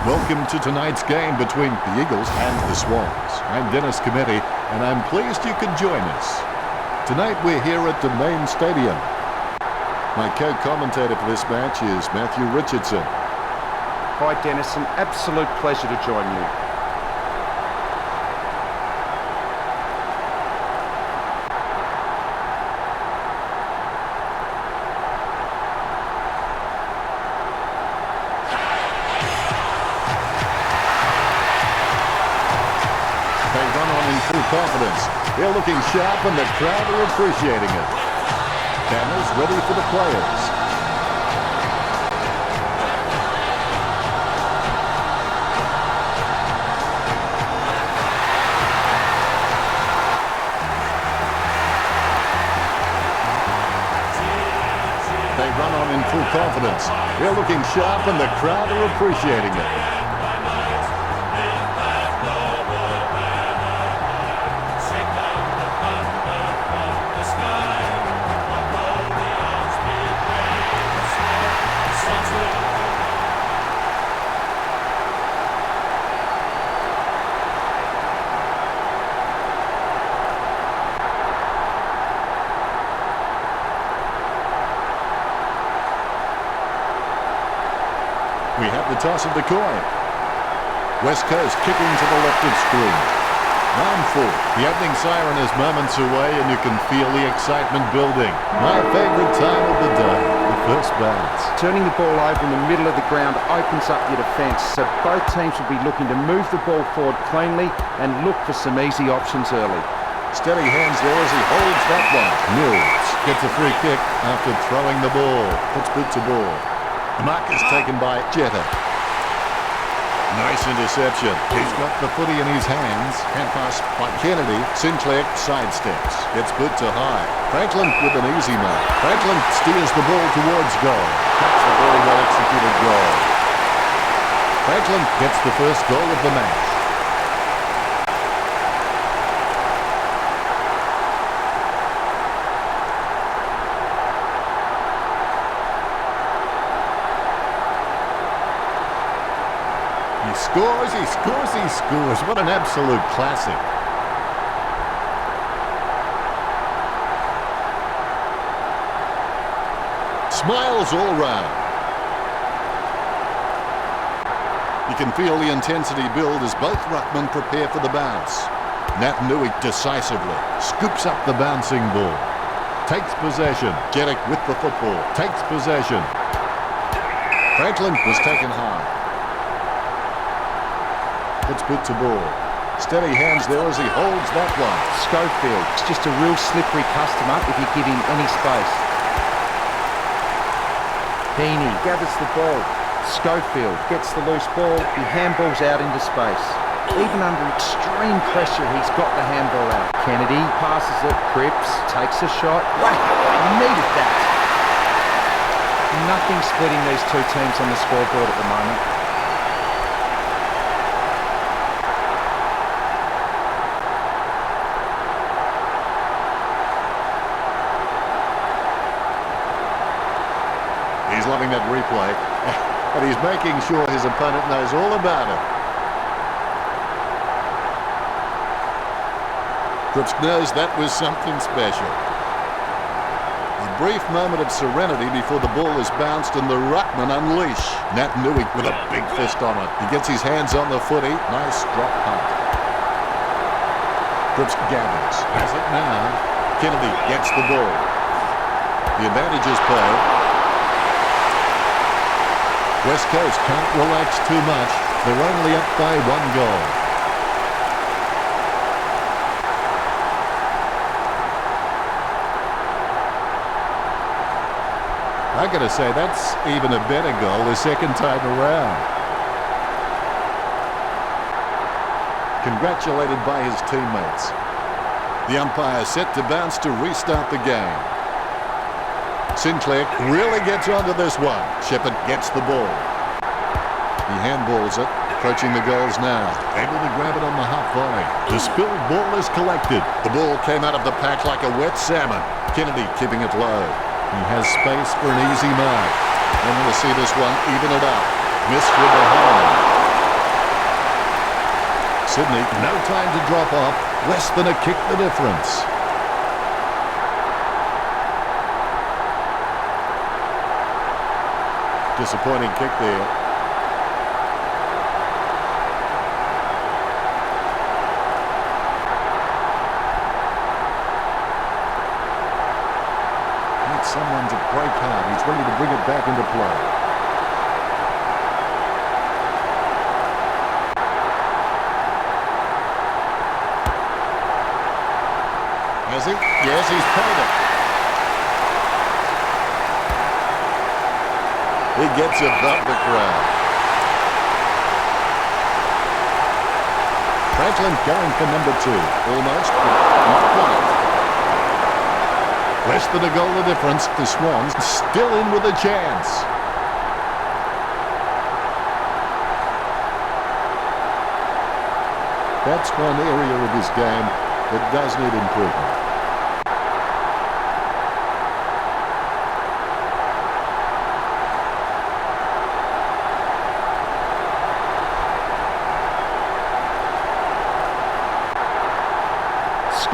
Welcome to tonight's game between the Eagles and the Swans. I'm Dennis Cometti, and I'm pleased you could join us. Tonight we're here at the main stadium. My co-commentator for this match is Matthew Richardson. Hi Dennis, an absolute pleasure to join you. Confidence. They're looking sharp and the crowd are appreciating it. Cameras ready for the players. They run on in full confidence. They're looking sharp and the crowd are appreciating it. We have the toss of the coin. West Coast kicking to the left of screen. Round 4. The opening siren is moments away and you can feel the excitement building. My favourite time of the day, the first bounce. Turning the ball over in the middle of the ground opens up your defence, so both teams will be looking to move the ball forward cleanly and look for some easy options early. Steady hands there as he holds that one. Mills gets a free kick after throwing the ball. Puts boot to ball. The mark is taken by Jetta. Nice interception. He's got the footy in his hands. Hand pass by Kennedy. Sinclair sidesteps. Gets boot to high. Franklin with an easy mark. Franklin steers the ball towards goal. That's a very well executed goal. Franklin gets the first goal of the match. He scores. What an absolute classic. Smiles all round. You can feel the intensity build as both ruckmen prepare for the bounce. Naitanui decisively scoops up the bouncing ball. Takes possession. Jeddick with the football. Takes possession. Franklin was taken high. Puts boot to ball. Steady hands there as he holds that one. Schofield, it's just a real slippery customer if you give him any space. Heaney gathers the ball. Schofield gets the loose ball. He handballs out into space. Even under extreme pressure, he's got the handball out. Kennedy passes it. Cripps takes a shot. Wow, needed that. Nothing splitting these two teams on the scoreboard at the moment. He's loving that replay, and he's making sure his opponent knows all about it. Cripps knows that was something special. A brief moment of serenity before the ball is bounced and the ruckman unleash. Naitanui with a big fist on it. He gets his hands on the footy. Nice drop punt. Cripps gathers. Has it now. Kennedy gets the ball. The advantage is played. West Coast can't relax too much. They're only up by 1 goal. I gotta say, that's even a better goal the second time around. Congratulated by his teammates. The umpire set to bounce to restart the game. Sinclair really gets onto this one. Shepherd gets the ball. He handballs it, approaching the goals now. Able to grab it on the half volley. The spilled ball is collected. The ball came out of the pack like a wet salmon. Kennedy keeping it low. He has space for an easy mark. They want to see this one even it up. Missed with the hand. Sydney, no time to drop off. Less than a kick the difference. Disappointing kick there. Needs someone to break hard. He's ready to bring it back into play. Has he? Yes, he's paid it. He gets above the crowd. Franklin going for number 2. Almost, but not quite. Less than a goal the difference. The Swans still in with a chance. That's one area of his game that does need improvement.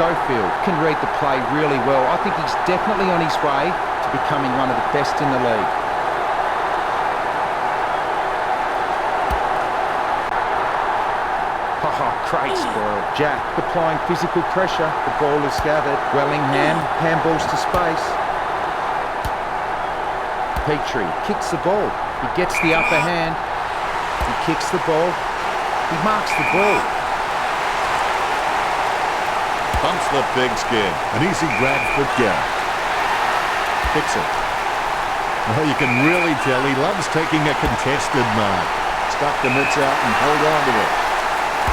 Schofield can read the play really well. I think he's definitely on his way to becoming one of the best in the league. Great spoil. Jack applying physical pressure. The ball is gathered. Wellingham handballs to space. Petrie kicks the ball. He gets the upper hand. He kicks the ball. He marks the ball. Bumps the big skin. An easy grab for Garrett. Kicks it. Oh, you can really tell he loves taking a contested mark. Stuck the mitts out and hold on to it.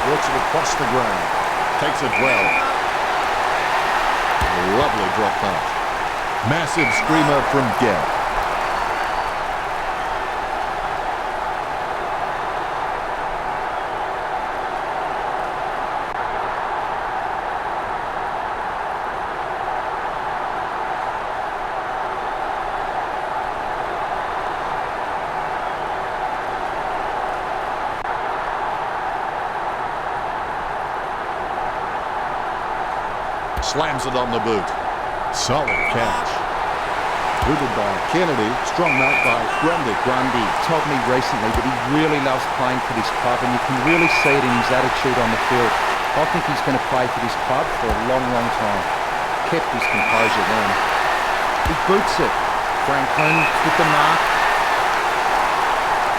Works it across the ground. Takes it well. Lovely drop pass. Massive screamer from Garrett. Slams it on the boot. Solid catch. Booted by Kennedy. Strong mark by Grundy. Grundy told me recently that he really loves playing for this club, and you can really see it in his attitude on the field. I think he's going to play for this club for a long, long time. Kept his composure then. He boots it. Franklin with the mark.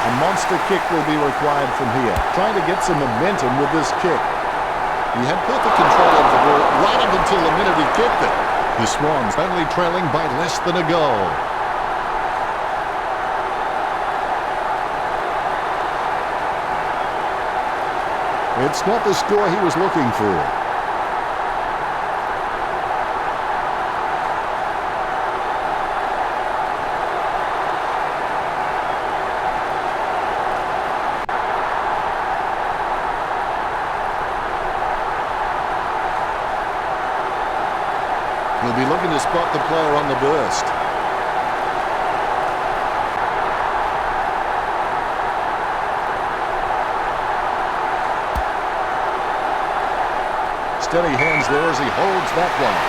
A monster kick will be required from here. Trying to get some momentum with this kick. He had perfect control of the ball right up until the minute he kicked it. The Swans only trailing by less than a goal. It's not the score he was looking for. He'll be looking to spot the player on the burst. Steady hands there as he holds that one.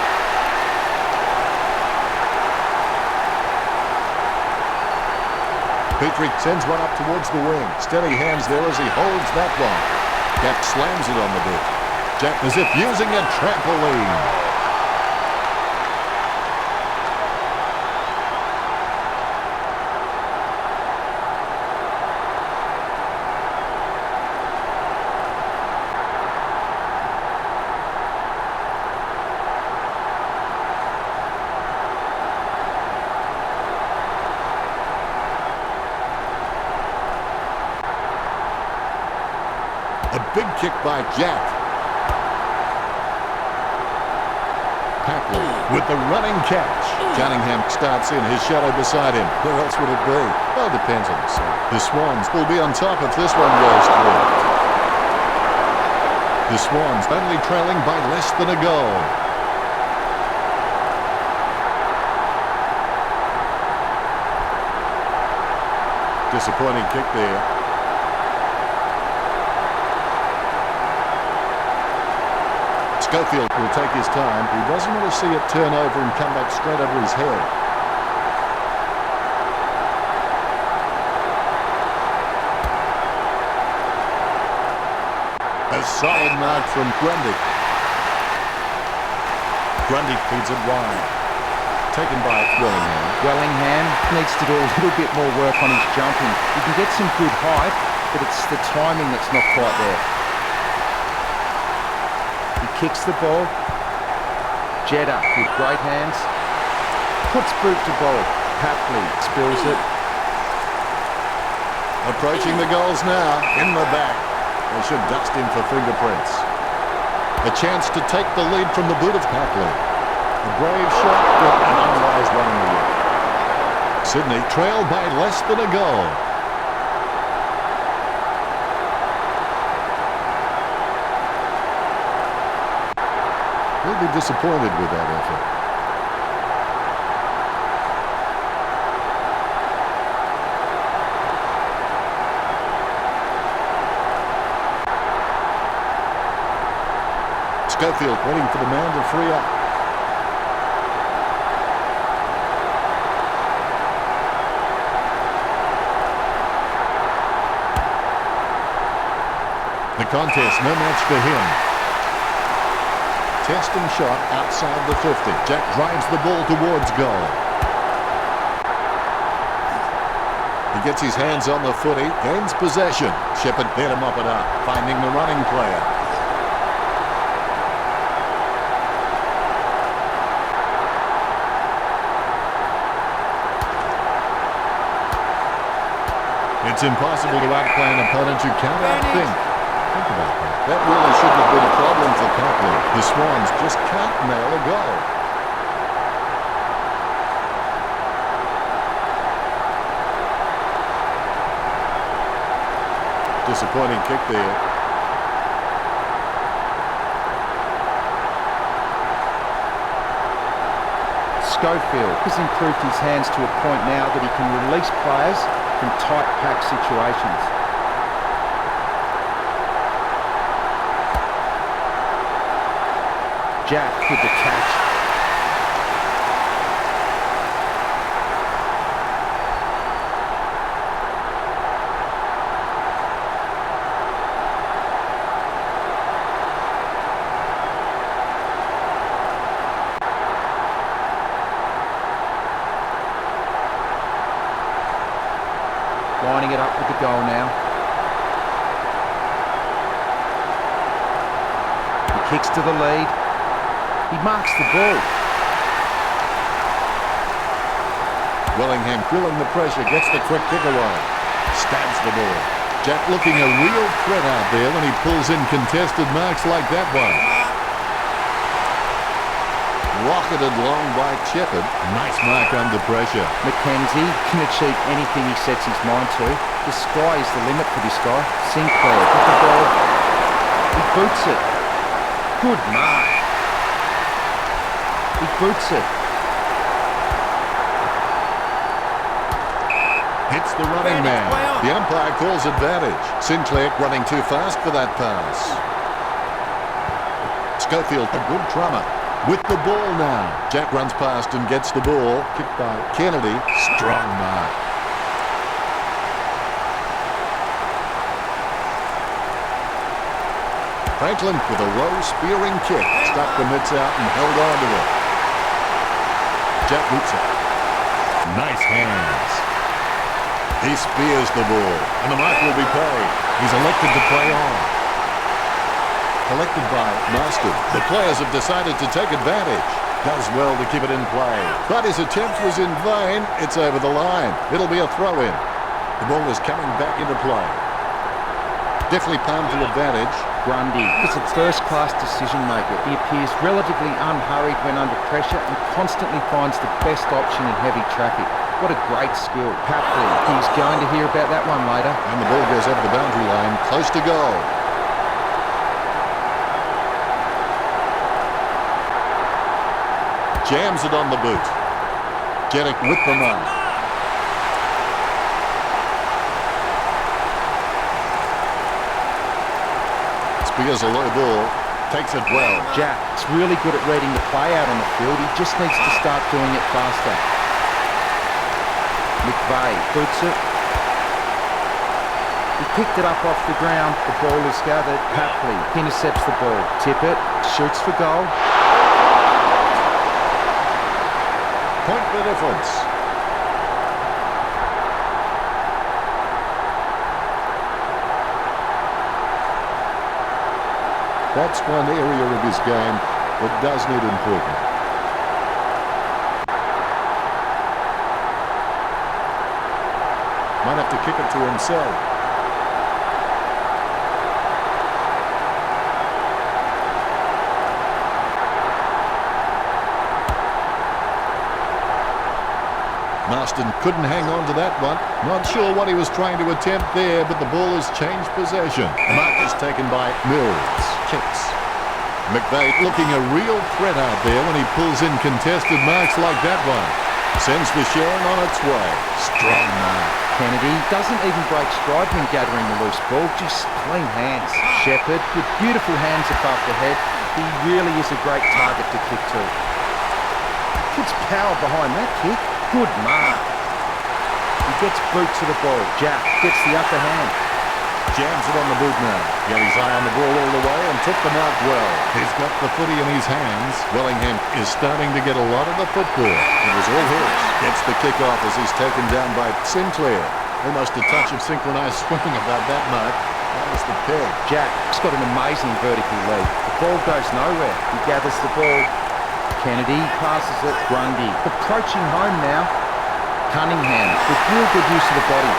Petrie sends one up towards the wing. Steady hands there as he holds that one. Jack slams it on the boot. Jack as if using a trampoline. A big kick by Jack. Packley with the running catch. Cunningham starts in, his shadow beside him. Where else would it be? Well, it depends on the side. The Swans will be on top if this one goes through. The Swans only trailing by less than a goal. Disappointing kick there. Schofield will take his time. He doesn't want to see it turn over and come back straight over his head. A solid mark from Grundy. Grundy feeds it wide. Taken by Wellingham. Wellingham needs to do a little bit more work on his jumping. He can get some good height, but it's the timing that's not quite there. He kicks the ball. Jeddah with great hands. Puts boot to ball. Papley spills it. Approaching the goals now. In the back. They should dust him for fingerprints. A chance to take the lead from the boot of Papley. A brave shot, but an unwise one in the end. Sydney trail by less than a goal. He'll be disappointed with that effort. Schofield waiting for the man to free up. The contest, no match for him. Testing shot outside the 50. Jack drives the ball towards goal. He gets his hands on the footy, gains possession. Shepherd let him up it up, finding the running player. It's impossible to outplay an opponent you can't outthink. Think about that. That really shouldn't have been a problem for Copley. The Swans just can't nail a goal. Disappointing kick there. Schofield has improved his hands to a point now that he can release players from tight pack situations. Jack with the catch. Lining it up with the goal now. He kicks to the lead. He marks the ball. Wellingham feeling the pressure, gets the quick kick away. Stabs the ball. Jack looking a real threat out there when he pulls in contested marks like that one. Rocketed long by Shepherd. Nice mark under pressure. McKenzie can achieve anything he sets his mind to. The sky is the limit for this guy. Sinclair with the ball. He boots it. Good mark. He boots it. Hits the running man. The umpire calls advantage. Sinclair running too fast for that pass. Schofield, a good drummer. With the ball now. Jack runs past and gets the ball. Kicked by Kennedy. Strong mark. Franklin with a low spearing kick. Stuck the mitts out and held on to it. Jack boots it. Nice hands. He spears the ball. And the mark will be paid. He's elected to play on. Collected by Marston. The players have decided to take advantage. Does well to keep it in play. But his attempt was in vain. It's over the line. It'll be a throw-in. The ball is coming back into play. Definitely palmed to advantage. Grundy is a first-class decision maker. He appears relatively unhurried when under pressure and constantly finds the best option in heavy traffic. What a great skill. Papley, he's going to hear about that one later. And the ball goes over the boundary line, close to goal. Jams it on the boot. Jedick with the mark. Spears a low ball. Takes it well. Jack's really good at reading the play out on the field. He just needs to start doing it faster. McVeigh boots it. He picked it up off the ground. The ball is gathered. Papley intercepts the ball. Tip it. Shoots for goal. Point the difference. That's one area of his game that does need improvement. Might have to kick it to himself. Marston couldn't hang on to that one. Not sure what he was trying to attempt there, but the ball has changed possession. The mark is taken by Mills. Kicks. McVeigh looking a real threat out there when he pulls in contested marks like that one. Sends the Sharon on its way. Strong mark. Kennedy doesn't even break stride when gathering the loose ball, just clean hands. Shepherd with beautiful hands above the head. He really is a great target to kick to. Puts power behind that kick. Good mark. He gets boot to the ball. Jack gets the upper hand. Jams it on the boot now. Got his eye on the ball all the way and took the mark well. He's got the footy in his hands. Wellingham is starting to get a lot of the football. It was all his. Gets the kick off as he's taken down by Sinclair. Almost a touch of synchronised swimming about that mark. That was the peg. Jack's got an amazing vertical lead. The ball goes nowhere. He gathers the ball. Kennedy passes it. Grundy approaching home now. Cunningham with real good use of the body.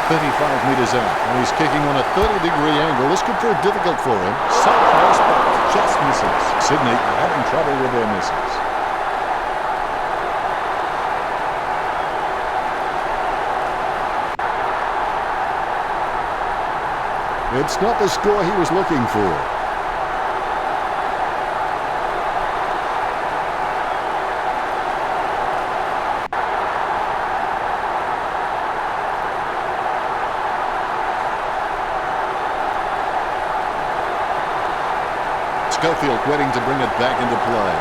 35 metres out, and he's kicking on a 30-degree angle. This could prove difficult for him. So close, but just misses. Sydney are having trouble with their misses. It's not the score he was looking for. Schofield waiting to bring it back into play.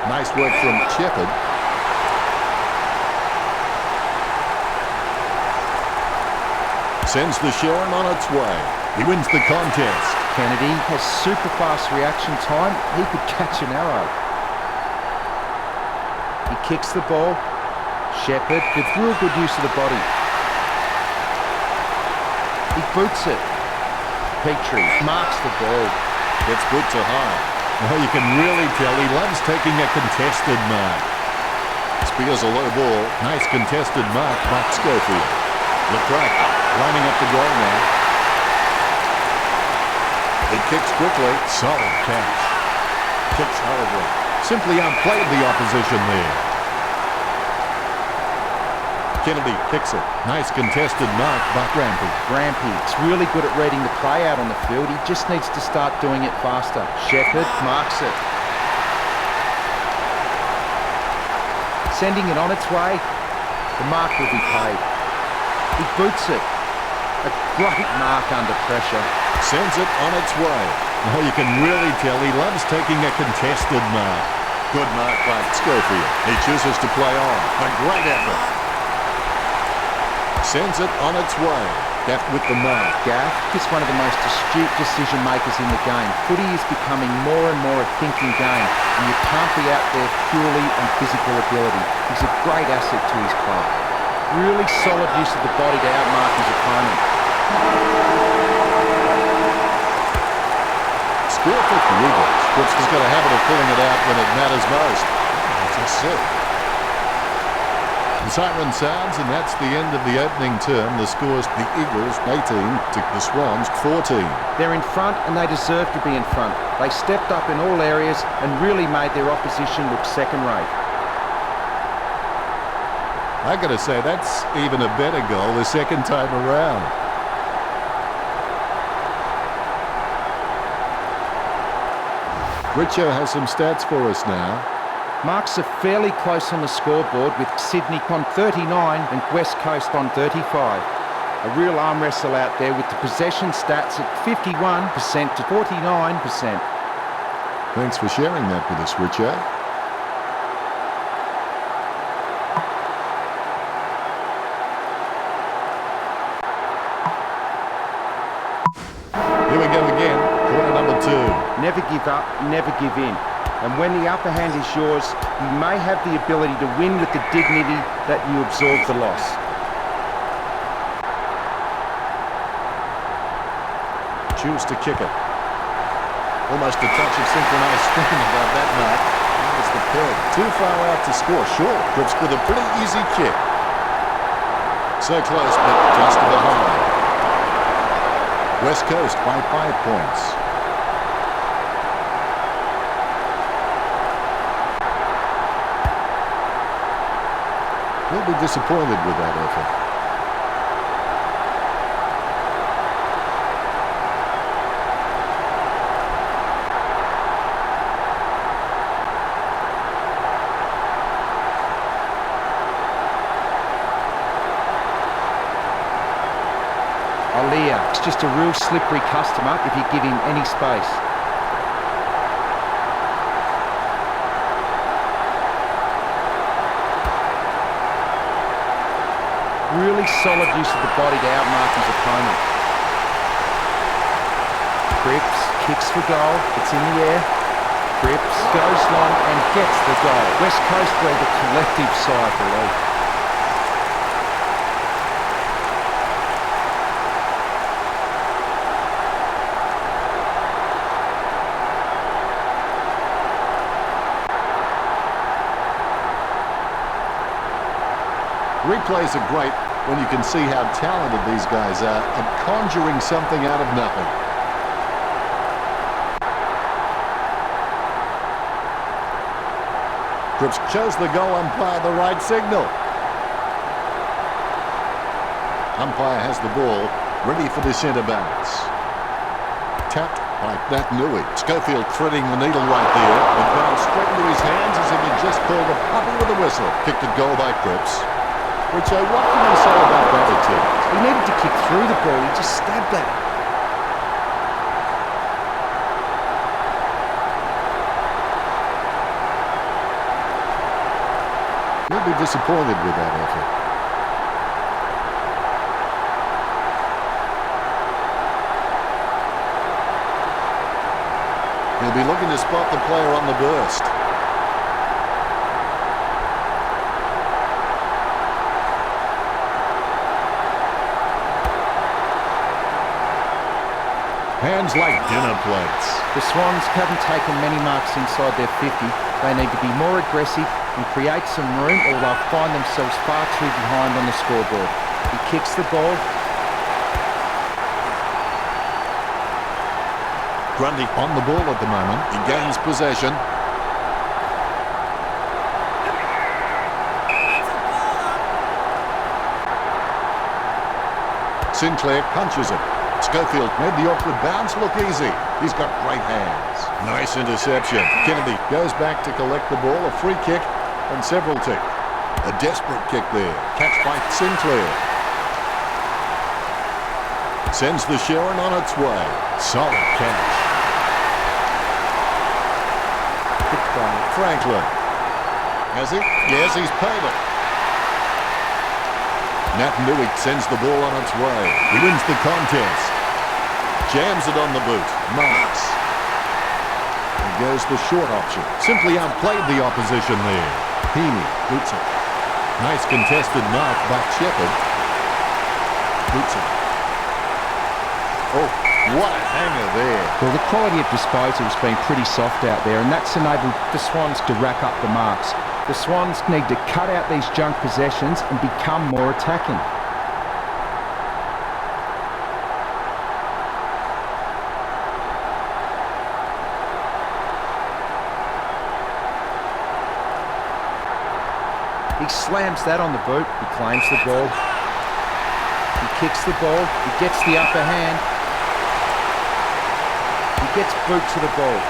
Nice work from Shepherd. Sends the Sharon on its way. He wins the contest. Kennedy has super fast reaction time. He could catch an arrow. He kicks the ball. Shepherd with real good use of the body. He boots it. Petrie marks the ball. Gets boot to high. Well, you can really tell he loves taking a contested mark. Spears a low ball. Nice contested mark by Schofield. LeCrack lining up the goal now. He kicks quickly. Solid catch. Kicks horribly. Simply outplayed the opposition there. Kennedy kicks it. Nice contested mark by Grampy. Grampy's really good at reading the play out on the field. He just needs to start doing it faster. Shepherd marks it. Sending it on its way. The mark will be paid. He boots it. A great mark under pressure. Sends it on its way. Oh, you can really tell he loves taking a contested mark. Good mark by Schofield. He chooses to play on. A great effort. Sends it on its way. Gaff with the mark. Gaff is one of the most astute decision makers in the game. Footy is becoming more and more a thinking game, and you can't be out there purely on physical ability. He's a great asset to his club. Really solid use of the body to outmark his opponent. Score for the Eagles. Brooks has got a habit of pulling it out when it matters most. That's a sip. The siren sounds, and that's the end of the opening term. The score's the Eagles 18 to the Swans 14. They're in front, and they deserve to be in front. They stepped up in all areas and really made their opposition look second-rate. I got to say, that's even a better goal the second time around. Richo has some stats for us now. Marks are fairly close on the scoreboard with Sydney on 39 and West Coast on 35. A real arm wrestle out there with the possession stats at 51% to 49%. Thanks for sharing that with us, Richard. Here we go again, quarter number 2. Never give up, never give in. And when the upper hand is yours, you may have the ability to win with the dignity that you absorb the loss. Choose to kick it. Almost a touch of synchronised spin above that mark. There's the peg. Too far out to score. Sure, Cripps with a pretty easy kick. So close, but just behind. West Coast by 5 points. He'll be disappointed with that effort. It's just a real slippery customer if you give him any space. Really solid use of the body to outmark his opponent. Cripps kicks for goal, it's in the air. Cripps goes long and gets the goal. West Coast were the collective side relief. Replays are great when you can see how talented these guys are at conjuring something out of nothing. Cripps shows the goal umpire the right signal. Umpire has the ball ready for the centre bounce. Tapped by Nat Nui. Schofield threading the needle right there. It bounced straight into his hands as if he just called a puppy with a whistle. Kicked a goal by Cripps. Richo, what can you say about that attempt? He needed to kick through the ball, he just stabbed at it. He'll be disappointed with that effort. He'll be looking to spot the player on the burst. Hands like dinner plates. The Swans haven't taken many marks inside their 50. They need to be more aggressive and create some room or they'll find themselves far too behind on the scoreboard. He kicks the ball. Grundy on the ball at the moment. He gains possession. Sinclair punches it. Schofield made the awkward bounce look easy. He's got great hands. Nice interception. Kennedy goes back to collect the ball. A free kick and several tick. A desperate kick there. Catch by Sinclair. Sends the Sharon on its way. Solid catch. Hit by Franklin. Has he? Yes, he's paid it. Nat Nui sends the ball on its way. He wins the contest. Jams it on the boot. Marks. He goes the short option. Simply outplayed the opposition there. Heaney boots it. Nice contested mark by Shepherd. Boots it. Oh, what a hanger there. Well, the quality of disposal has been pretty soft out there, and that's enabled the Swans to rack up the marks. The Swans need to cut out these junk possessions and become more attacking. He slams that on the boot. He claims the ball. He kicks the ball. He gets the upper hand. He gets boot to the ball.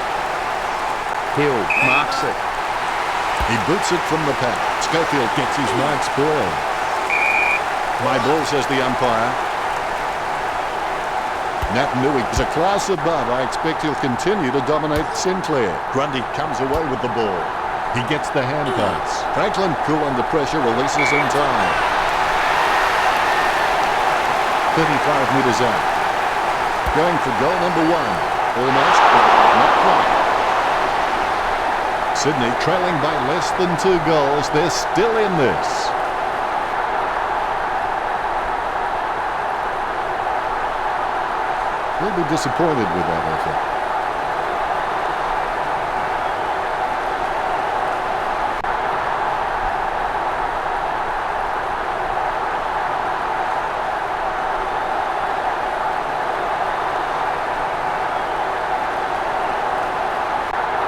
Hill marks it. He boots it from the pad. Schofield gets his mark spoiled. My ball, says the umpire. Nat Nui is a class above. I expect he'll continue to dominate Sinclair. Grundy comes away with the ball. He gets the hand pass. Franklin, cool under pressure, releases in time. 35 metres out. Going for goal number 1. Almost, but not quite. Sydney trailing by less than 2 goals. They're still in this. We'll be disappointed with that effort.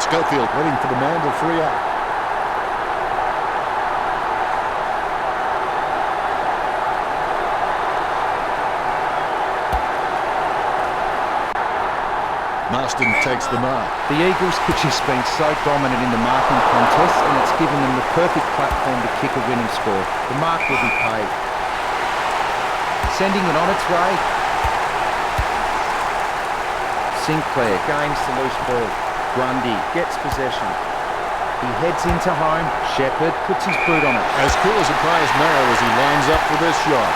Schofield waiting for the man to free up. Marston takes the mark. The Eagles have just been so dominant in the marking contest, and it's given them the perfect platform to kick a winning score. The mark will be paid. Sending it on its way. Sinclair gains the loose ball. Grundy gets possession. He heads into home. Shepherd puts his boot on it. As cool as a prize marrow as he lines up for this shot.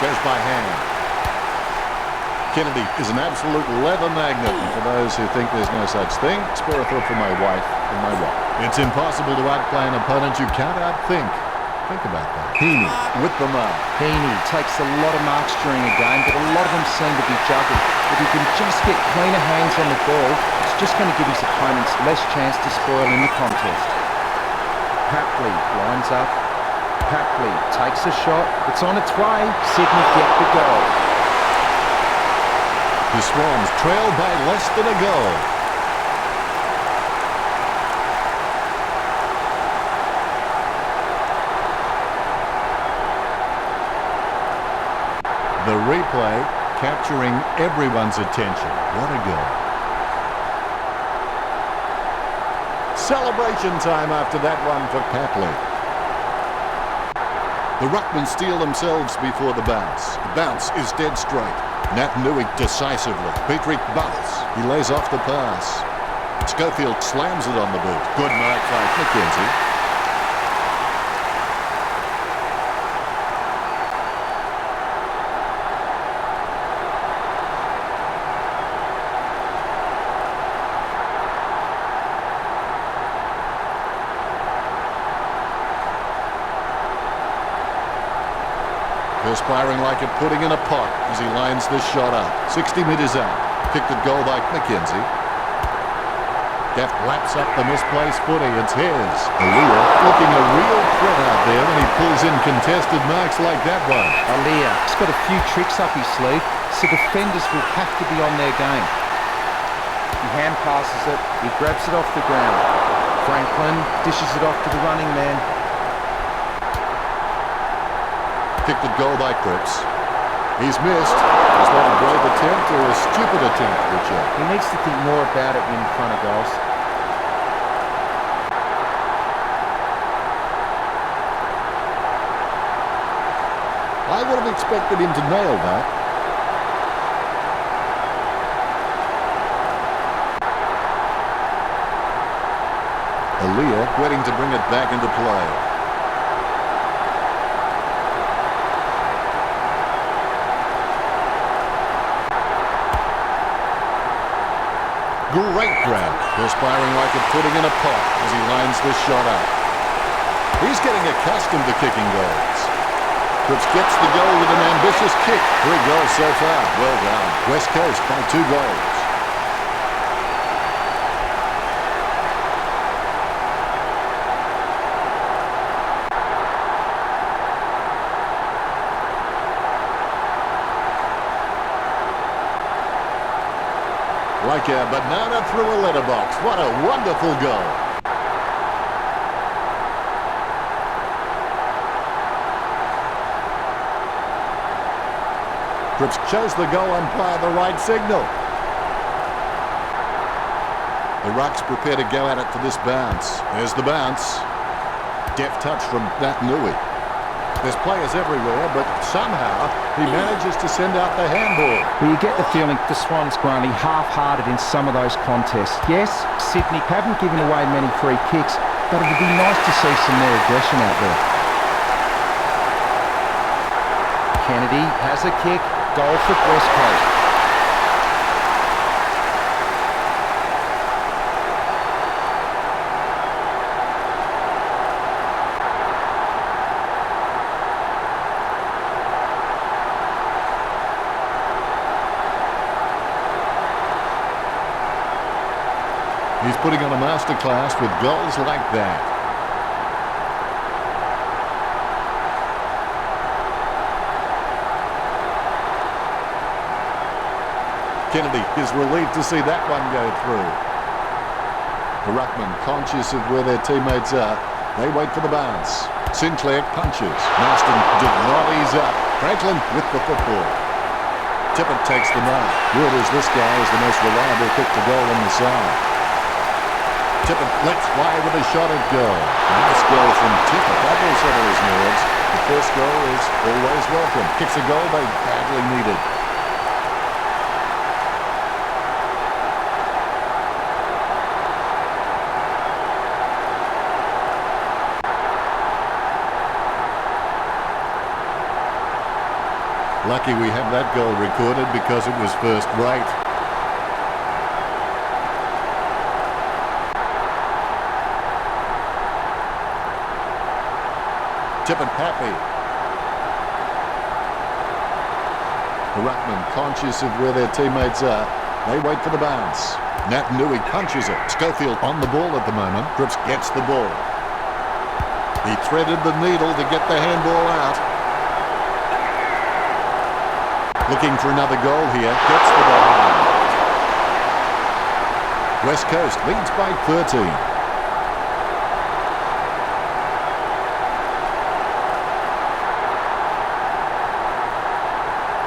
Goes by hand. Kennedy is an absolute leather magnet. And for those who think there's no such thing, spare a thought for my wife and my wife. It's impossible to outplay an opponent you can't outthink. Think about that. Heaney with the mark. Heaney takes a lot of marks during a game, but a lot of them seem to be juggled. If he can just get cleaner hands on the ball, it's just going to give his opponents less chance to spoil in the contest. Papley lines up. Papley takes a shot. It's on its way. Sydney get the goal. The Swans trail by less than a goal. The replay capturing everyone's attention. What a goal. Celebration time after that one for Papley. The Ruckmen steal themselves before the bounce. The bounce is dead straight. Nat Nui decisively. Petrie butts. He lays off the pass. Schofield slams it on the boot. Good mark by McKenzie. Perspiring like a pudding in a pot as he lines this shot up. 60 metres out. Kicked at goal by McKenzie. Gaff laps up the misplaced footy. It's his. Aaliyah looking a real threat out there when he pulls in contested marks like that one. Aaliyah's got a few tricks up his sleeve, so defenders will have to be on their game. He hand passes it. He grabs it off the ground. Franklin dishes it off to the running man. Kicked at goal by Cripps. He's missed. Was that a brave attempt or a stupid attempt, Richard? He needs to think more about it in front of goals. I would have expected him to nail that. Aaliyah waiting to bring it back into play. Great grab. Perspiring like a pudding in a pot as he lines this shot up. He's getting accustomed to kicking goals. Cripps gets the goal with an ambitious kick. 3 goals so far. Well done. West Coast by 2 goals. Like a banana through a letterbox. What a wonderful goal. Cripps shows the goal umpire the right signal. The Rucks prepare to go at it for this bounce. There's the bounce. Deft touch from Nat Nui. There's players everywhere, but somehow he manages to send out the handball. Well, you get the feeling the Swans, Grundy, half-hearted in some of those contests. Yes, Sydney haven't given away many free kicks, but it would be nice to see some more aggression out there. Kennedy has a kick. Goal for West Coast. He's putting on a masterclass with goals like that. Kennedy is relieved to see that one go through. The ruckman, conscious of where their teammates are, they wait for the bounce. Sinclair punches. Marston did not ease up. Franklin with the football. Tippett takes the mark. Word is this guy is the most reliable kick to goal on the side. Tippett lets fly with a shot at goal. Nice goal from Tippett. That will settle his nerves. The first goal is always welcome. Kicks a goal they badly needed. Lucky we have that goal recorded because it was first rate. Tippett happy. The ruckman, conscious of where their teammates are, they wait for the bounce. Nat Nui punches it. Schofield on the ball at the moment. Cripps gets the ball. He threaded the needle to get the handball out. Looking for another goal here. Gets the ball. West Coast leads by 13.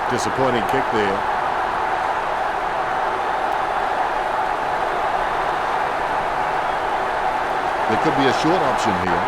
Disappointing kick there. There could be a short option here.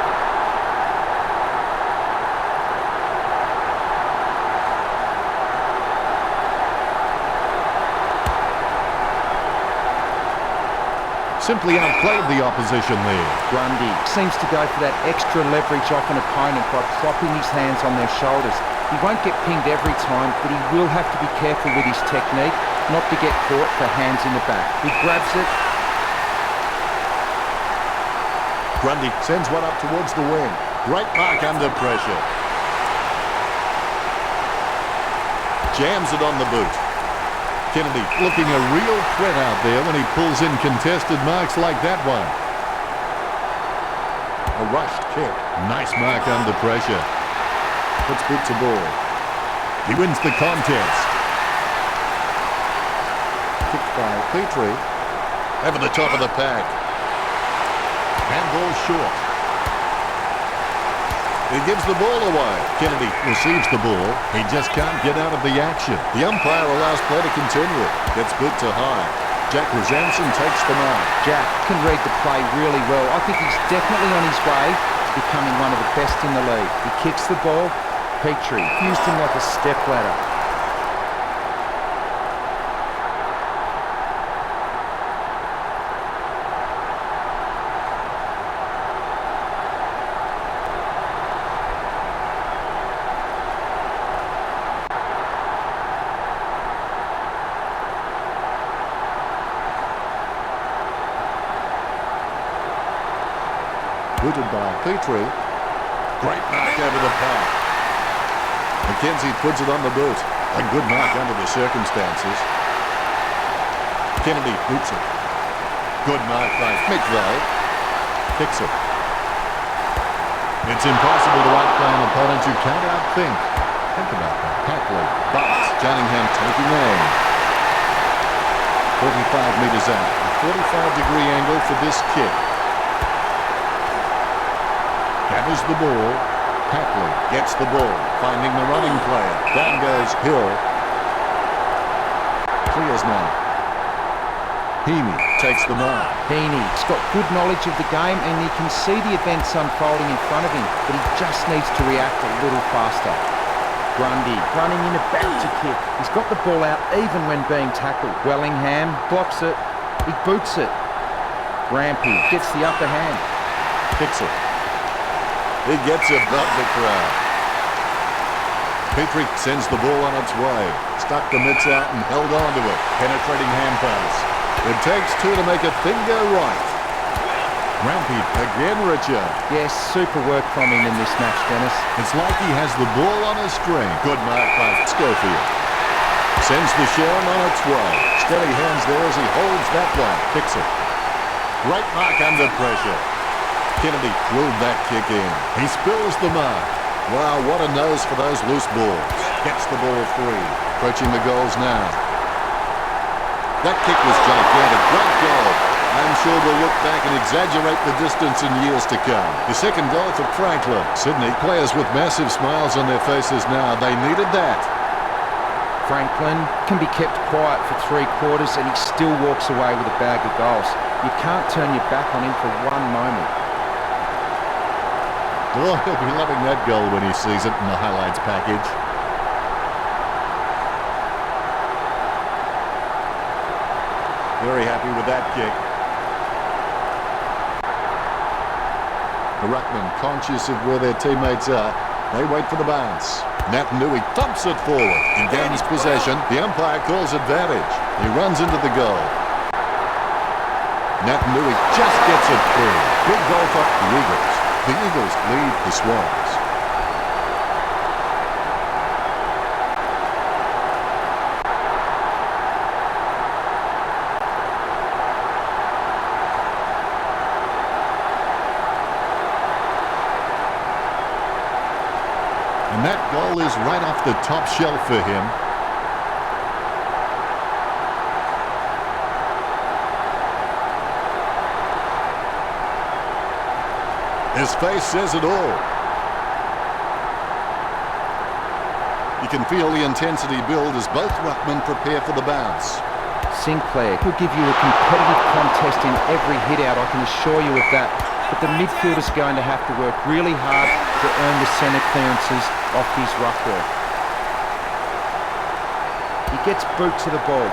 Simply outplayed the opposition there. Grundy seems to go for that extra leverage off an opponent by propping his hands on their shoulders. He won't get pinged every time, but he will have to be careful with his technique, not to get caught for hands in the back. He grabs it. Grundy sends one up towards the wing. Great mark under pressure. Jams it on the boot. Kennedy looking a real threat out there when he pulls in contested marks like that one. A rushed kick. Nice mark under pressure. Puts boot to ball. He wins the contest. Kicked by Petrie. Over the top of the pack. Handball short. He gives the ball away. Kennedy receives the ball. He just can't get out of the action. The umpire allows play to continue. Gets boot to high. Jack Rosamson takes the mark. Jack can read the play really well. I think he's definitely on his way to becoming one of the best in the league. He kicks the ball. Petrie used him like a step ladder. Booted by Petrie. Great mark over the pack. McKenzie puts it on the boot. A good mark under the circumstances. Kennedy boots it. Good mark by McVeigh. Kicks it. It's impossible to outplay an opponent you can't outthink. Think about that. Patley, Butts, Junningham taking aim. 45 metres out. A 45-degree angle for this kick. Gathers the ball. Patley gets the ball, finding the running player. Down goes Hill. Clears now. Heaney takes the mark. Heaney's got good knowledge of the game and you can see the events unfolding in front of him, but he just needs to react a little faster. Grundy running in about to kick. He's got the ball out even when being tackled. Wellingham blocks it. He boots it. Rampy gets the upper hand. Kicks it. He gets above the crowd. Petrie sends the ball on its way. Stuck the mitts out and held on to it. Penetrating hand pass. It takes two to make a thing go right. Rampy again, Richard. Yes, super work from him in this match, Dennis. It's like he has the ball on a string. Good mark by Schofield. Sends the Sharon on its way. Steady hands there as he holds that one. Kicks it. Great mark under pressure. Kennedy drilled that kick in. He spills the mark. Wow, what a nose for those loose balls. Gets the ball free. Approaching the goals now. That kick was gigantic. Great goal. I'm sure we'll look back and exaggerate the distance in years to come. The second goal for Franklin. Sydney players with massive smiles on their faces now. They needed that. Franklin can be kept quiet for 3 quarters and he still walks away with a bag of goals. You can't turn your back on him for one moment. Oh, he'll be loving that goal when he sees it in the highlights package. Very happy with that kick. The ruckman, conscious of where their teammates are, they wait for the bounce. Natanui thumps it forward. He gains possession. The umpire calls advantage. He runs into the goal. Natanui just gets it through. Big goal for the Eagles. The Eagles lead the Swans. And that goal is right off the top shelf for him. His face says it all. You can feel the intensity build as both ruckmen prepare for the bounce. Sinclair will give you a competitive contest in every hit-out, I can assure you of that. But the midfielder's going to have to work really hard to earn the centre clearances off his ruck work. He gets boot to the ball.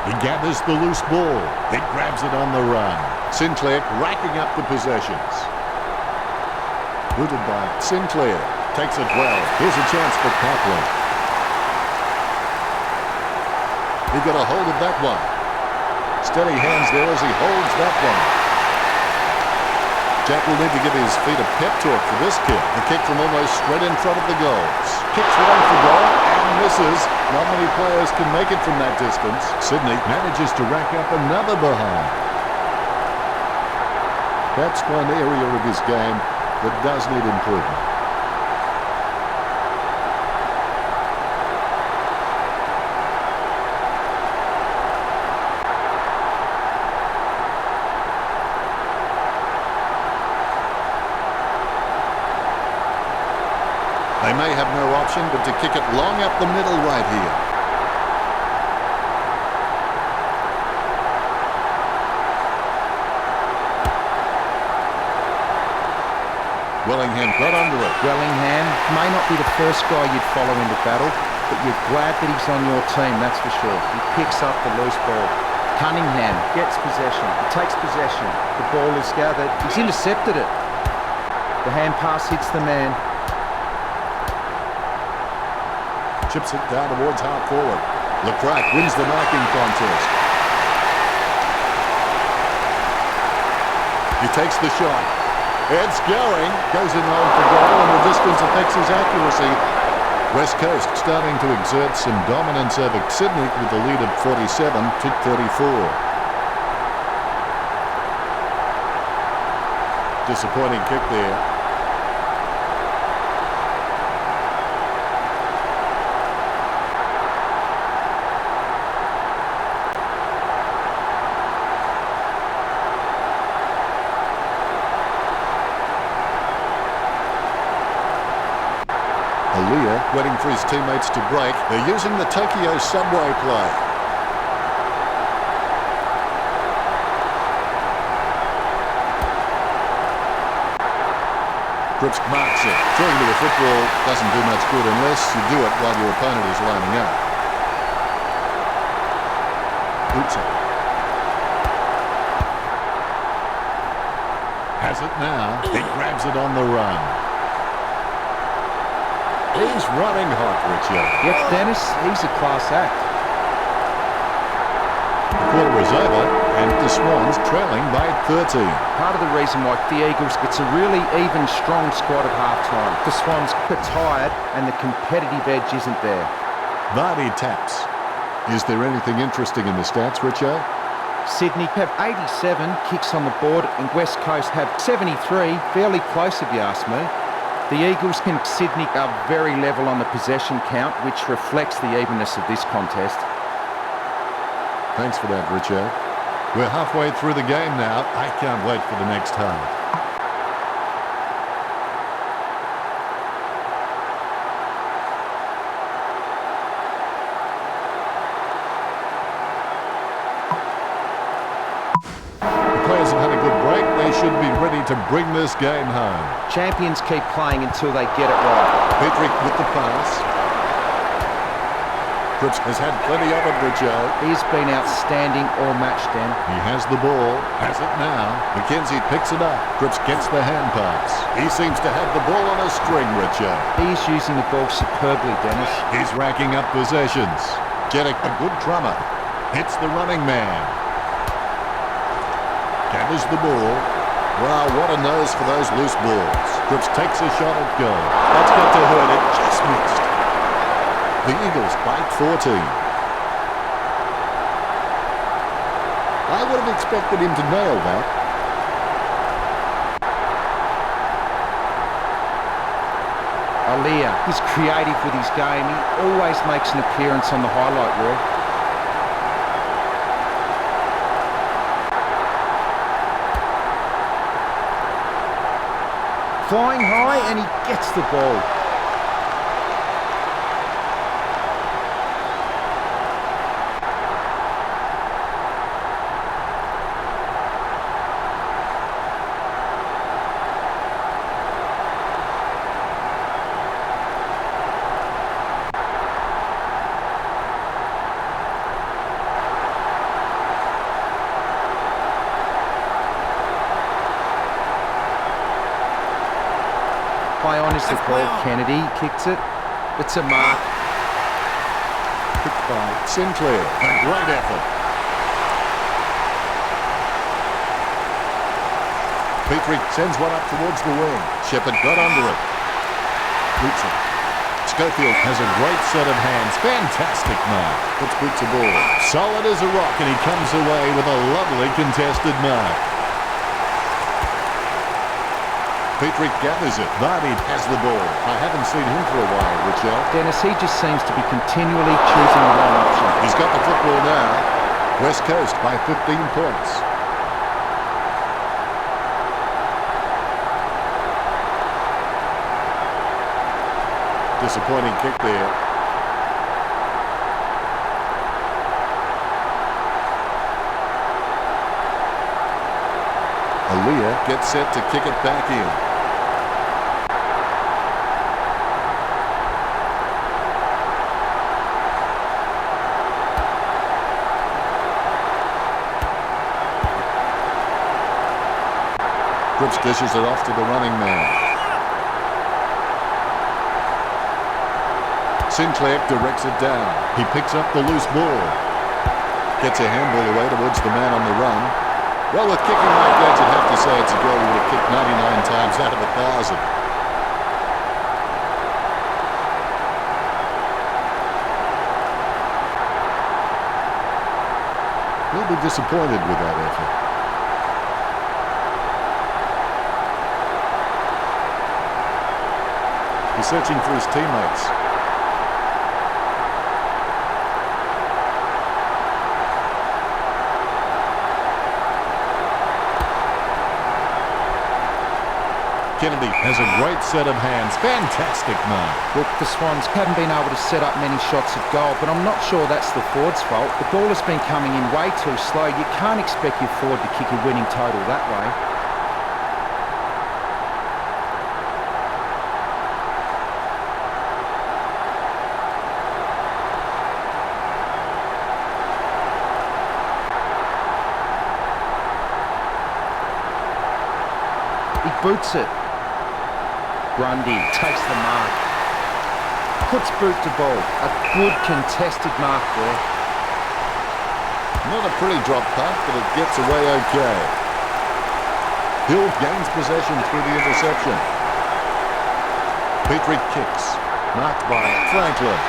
He gathers the loose ball. He grabs it on the run. Sinclair racking up the possessions. Booted by Sinclair. Takes it well. Here's a chance for Kaplan. He got a hold of that one. Steady hands there as he holds that one. Jack will need to give his feet a pep talk for this kick. The kick from almost straight in front of the goals. Kicks one for goal and misses. Not many players can make it from that distance. Sydney manages to rack up another behind. That's one area of his game that does need improvement. They may have no option but to kick it long up the middle right here. Wellingham got under it. Wellingham may not be the first guy you'd follow into battle, but you're glad that he's on your team, that's for sure. He picks up the loose ball. Cunningham gets possession. He takes possession. The ball is gathered. He's intercepted it. The hand pass hits the man. Chips it down towards half forward. LeCrack wins the marking contest. He takes the shot. It's going. Goes in line for goal and the distance affects his accuracy. West Coast starting to exert some dominance over Sydney with the lead of 47 to 34. Disappointing kick there. A Aaliyah waiting for his teammates to break. They're using the Tokyo subway play. Cripps marks it. Throwing to the football doesn't do much good unless you do it while your opponent is lining up. Utah has it now. He grabs it on the run. He's running hot, Richard. Yep, Dennis, he's a class act. The quarter is over, and the Swans trailing by 13. Part of the reason why the Eagles gets a really even, strong squad at halftime. The Swans are tired, and the competitive edge isn't there. Vardy taps. Is there anything interesting in the stats, Richo? Sydney have 87 kicks on the board, and West Coast have 73, fairly close if you ask me. The Eagles and Sydney are very level on the possession count, which reflects the evenness of this contest. Thanks for that, Richo. We're halfway through the game now. I can't wait for the next half. The players have had a good break. They should be ready to bring this game home. Champions keep playing until they get it right. Petrick with the pass. Cripps has had plenty of it, Richo. He's been outstanding all match, Dan. He has the ball, has it now. McKenzie picks it up. Cripps gets the hand pass. He seems to have the ball on a string, Richo. He's using the ball superbly, Dennis. He's racking up possessions. Getting a good drummer. Hits the running man. Gathers the ball. Wow, what a nose for those loose balls. Cripps takes a shot at goal. That's got to hurt it. Just missed. The Eagles by 14. I would have expected him to nail that. Aaliyah is creative with his game. He always makes an appearance on the highlight reel. Flying high, and he gets the ball. Play on is the call. Kennedy kicks it. It's a mark. Picked by Sinclair. A great effort. Petrie sends one up towards the wing. Shepherd got under it. Boots it. Schofield has a great set of hands. Fantastic mark. Puts Boots a ball. Solid as a rock, and he comes away with a lovely contested mark. Petrie gathers it. Vardy has the ball. I haven't seen him for a while, Richard. Dennis, he just seems to be continually choosing the wrong option. He's got the football now. West Coast by 15 points. Disappointing kick there. Aaliyah gets set to kick it back in. Cripps dishes it off to the running man. Sinclair directs it down. He picks up the loose ball. Gets a handball away towards the man on the run. Well, with kicking like that, you'd have to say it's a goal you would have kicked 99 times out of 1,000. He'll be disappointed with that effort. He's searching for his teammates. Kennedy has a great set of hands. Fantastic mark. Look, the Swans haven't been able to set up many shots at goal, but I'm not sure that's the forward's fault. The ball has been coming in way too slow. You can't expect your forward to kick a winning total that way. He boots it. Grundy takes the mark. Puts boot to ball. A good contested mark there. Not a pretty drop punt, but it gets away okay. Hill gains possession through the interception. Petrie kicks. Marked by Franklin.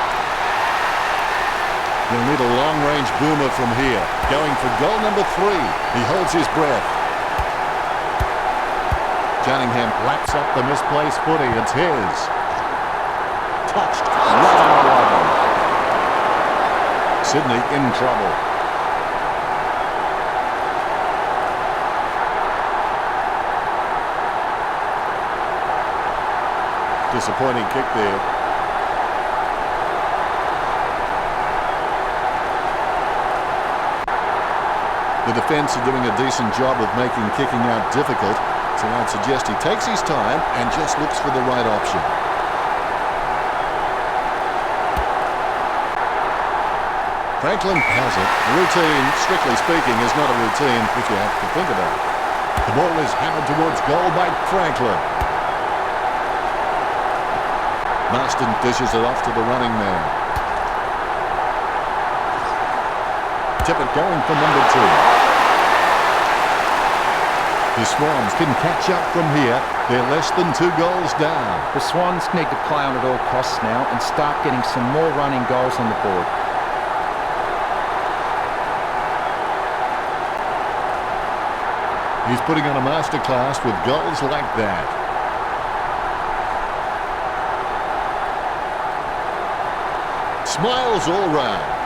He'll need a long-range boomer from here. Going for goal number 3. He holds his breath. Cunningham laps up the misplaced footy. It's his. Touched right on the line. Sydney in trouble. Disappointing kick there. The defence are doing a decent job of making kicking out difficult. So I'd suggest he takes his time and just looks for the right option. Franklin has it. Routine, strictly speaking, is not a routine which you have to think about. The ball is hammered towards goal by Franklin. Marston dishes it off to the running man. Tippett going for number 2. The Swans can catch up from here. They're less than 2 goals down. The Swans need to play on at all costs now and start getting some more running goals on the board. He's putting on a masterclass with goals like that. Smiles all round.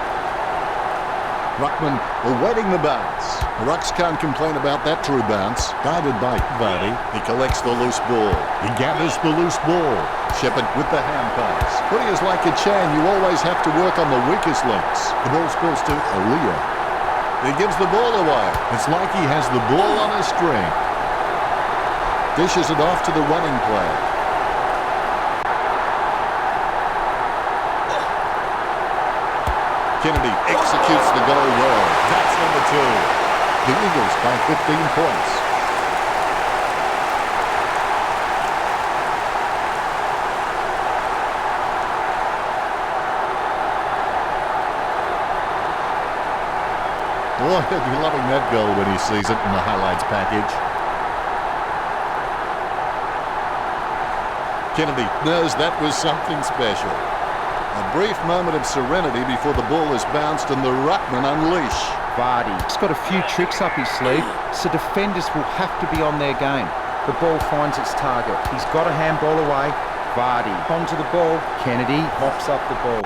Ruckman awaiting the bounce. The Rucks can't complain about that true bounce. Guided by Vardy. He collects the loose ball. He gathers the loose ball. Shepherd with the hand pass. Footy is like a chain. You always have to work on the weakest links. The ball spills to Aaliyah. He gives the ball away. It's like he has the ball on a string. Dishes it off to the running player. Kennedy executes the goal well. That's number 2. The Eagles by 15 points. Oh, he'll be loving that goal when he sees it in the highlights package. Kennedy knows that was something special. A brief moment of serenity before the ball is bounced and the ruckman unleash. Vardy's got a few tricks up his sleeve, so defenders will have to be on their game. The ball finds its target. He's got a handball away. Vardy onto the ball. Kennedy mops up the ball.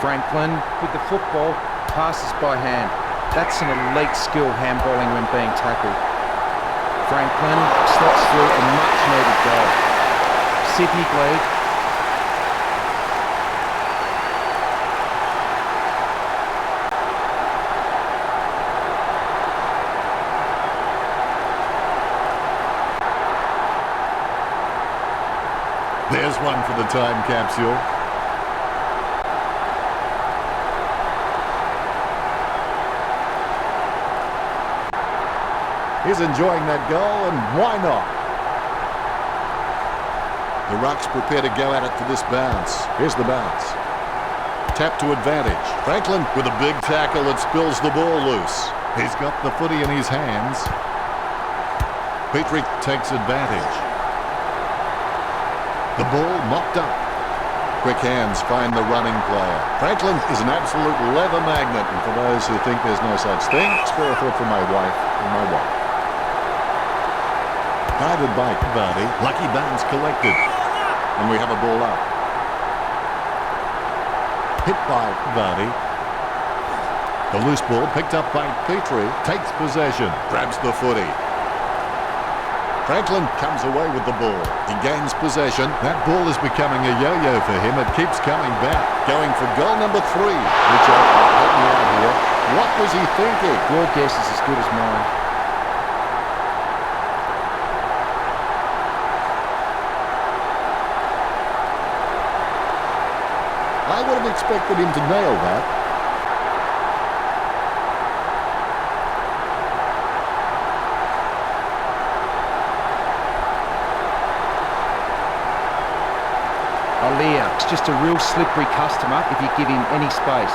Franklin with the football passes by hand. That's an elite skill handballing when being tackled. Franklin slots through a much needed goal. Sydney lead. There's one for the time capsule. He's enjoying that goal, and why not? The Rucks prepare to go at it for this bounce. Here's the bounce. Tap to advantage. Franklin with a big tackle that spills the ball loose. He's got the footy in his hands. Petrie takes advantage. The ball mopped up. Quick hands find the running player. Franklin is an absolute leather magnet, and for those who think there's no such thing, spare a thought for my wife and my wife. Guided by Vardy. Lucky bounce collected. And we have a ball up. Hit by Vardy. The loose ball picked up by Petrie. Takes possession. Grabs the footy. Franklin comes away with the ball. He gains possession. That ball is becoming a yo-yo for him. It keeps coming back. Going for goal number 3. Richard, help me out here. What was he thinking? Your guess is as good as mine. I would have expected him to nail that. It's just a real slippery customer if you give him any space.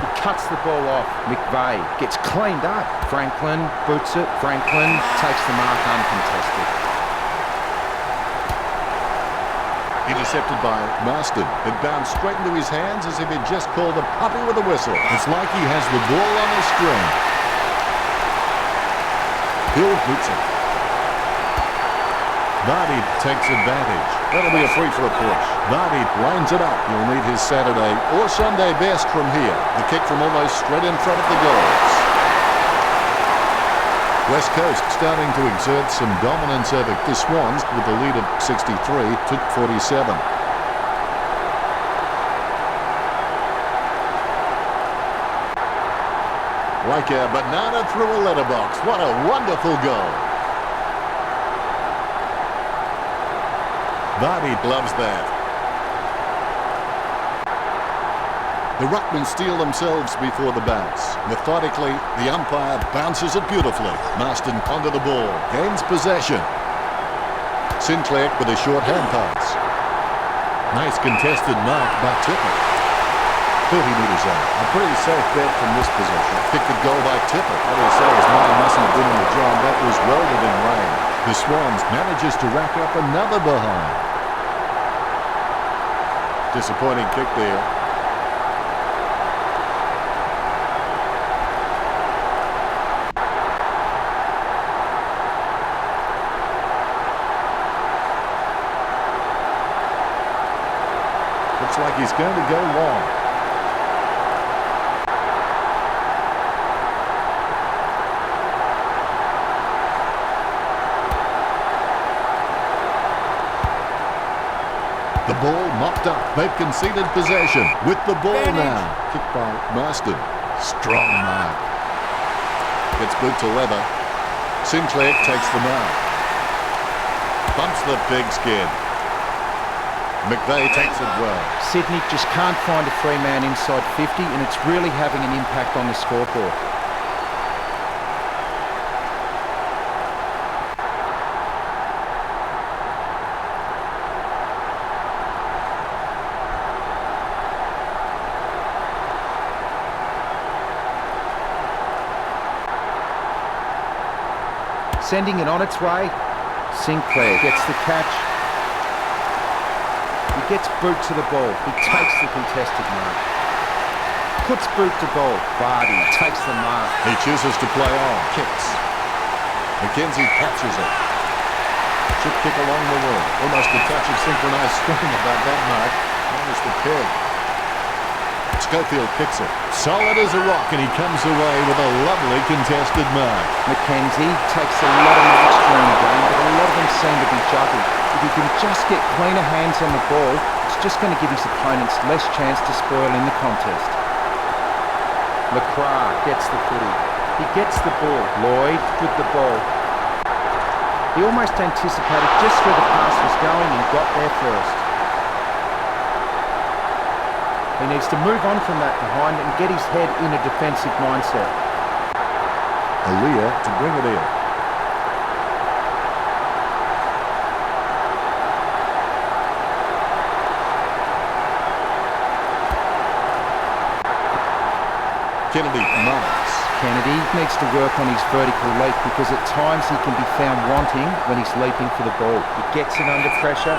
He cuts the ball off. McVeigh gets cleaned up. Franklin boots it. Franklin takes the mark uncontested. Intercepted by Marston. It bounced straight into his hands as if he'd just called a puppy with a whistle. It's like he has the ball on a string. Hill boots it. Vardy takes advantage. That'll be a free for a push. Vardy lines it up. He'll need his Saturday or Sunday best from here. The kick from almost straight in front of the goals. West Coast starting to exert some dominance over the Swans with a lead of 63 to 47. Like a banana through a letterbox. What a wonderful goal. Vardy loves that. The Ruckmen steel themselves before the bounce. Methodically, the umpire bounces it beautifully. Marston onto the ball, gains possession. Sinclair with a short hand pass. Nice contested mark by Tipper. 30 metres out. A pretty safe bet from this position. Kicked the goal by Tipper. What do you say? His man mustn't have been in the job. That was well within range. The Swans manages to rack up another behind. Disappointing kick there. Looks like he's going to go long. The ball mopped up. They've conceded possession. With the ball now. Kicked by Marston. Strong mark. Gets boot to leather. Sinclair takes the mark. Bumps the pigskin. McVeigh takes it well. Sydney just can't find a free man inside 50, and it's really having an impact on the scoreboard. Sending it on its way. Sinclair gets the catch. He gets boot to the ball. He takes the contested mark. Puts boot to ball. Vardy takes the mark. He chooses to play on. Kicks. McKenzie catches it. Chip kick along the wing. Almost a touch of synchronized swing about that mark. Minus the peg. Schofield kicks it. Solid as a rock, and he comes away with a lovely contested mark. McKenzie takes a lot of marks during the game, but a lot of them seem to be juggled. If he can just get cleaner hands on the ball, it's just going to give his opponents less chance to spoil in the contest. LaCroix gets the footy. He gets the ball. Lloyd with the ball. He almost anticipated just where the pass was going and got there first. He needs to move on from that behind and get his head in a defensive mindset. Aaliyah to bring it in. Kennedy marks. Kennedy needs to work on his vertical leap because at times he can be found wanting when he's leaping for the ball. He gets it under pressure.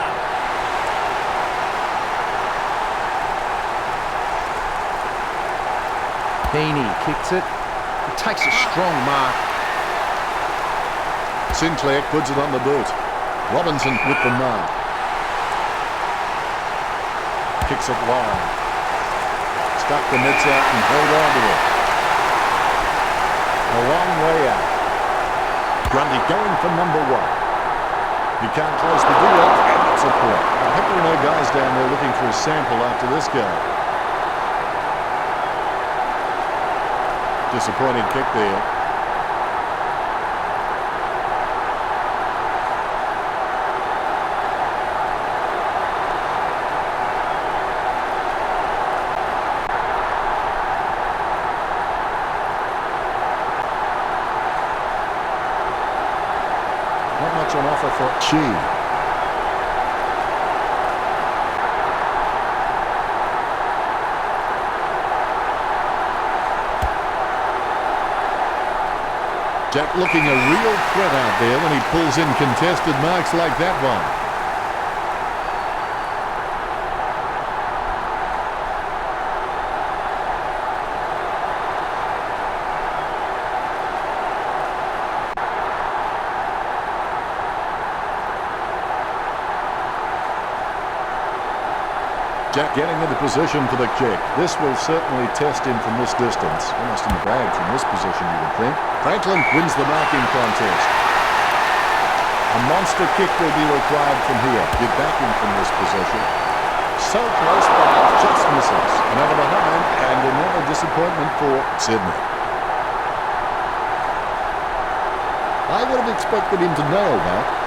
Heaney kicks it. He takes a strong mark. Sinclair puts it on the boot. Robinson with the mark. Kicks it long. Stuck the mitts out and held on to it. A long way out. Grundy going for number 1. You can't close the deal, and it's a point. I hope there are no guys down there looking for a sample after this game. Disappointing kick there. Not much on offer for Chi. Jack looking a real threat out there when he pulls in contested marks like that one. Jack getting into position for the kick. This will certainly test him from this distance. Almost in the bag from this position, you would think. Franklin wins the marking contest. A monster kick will be required from here. Get back in from this position. So close, but just misses. Another behind, and another disappointment for Sydney. I would have expected him to nail that.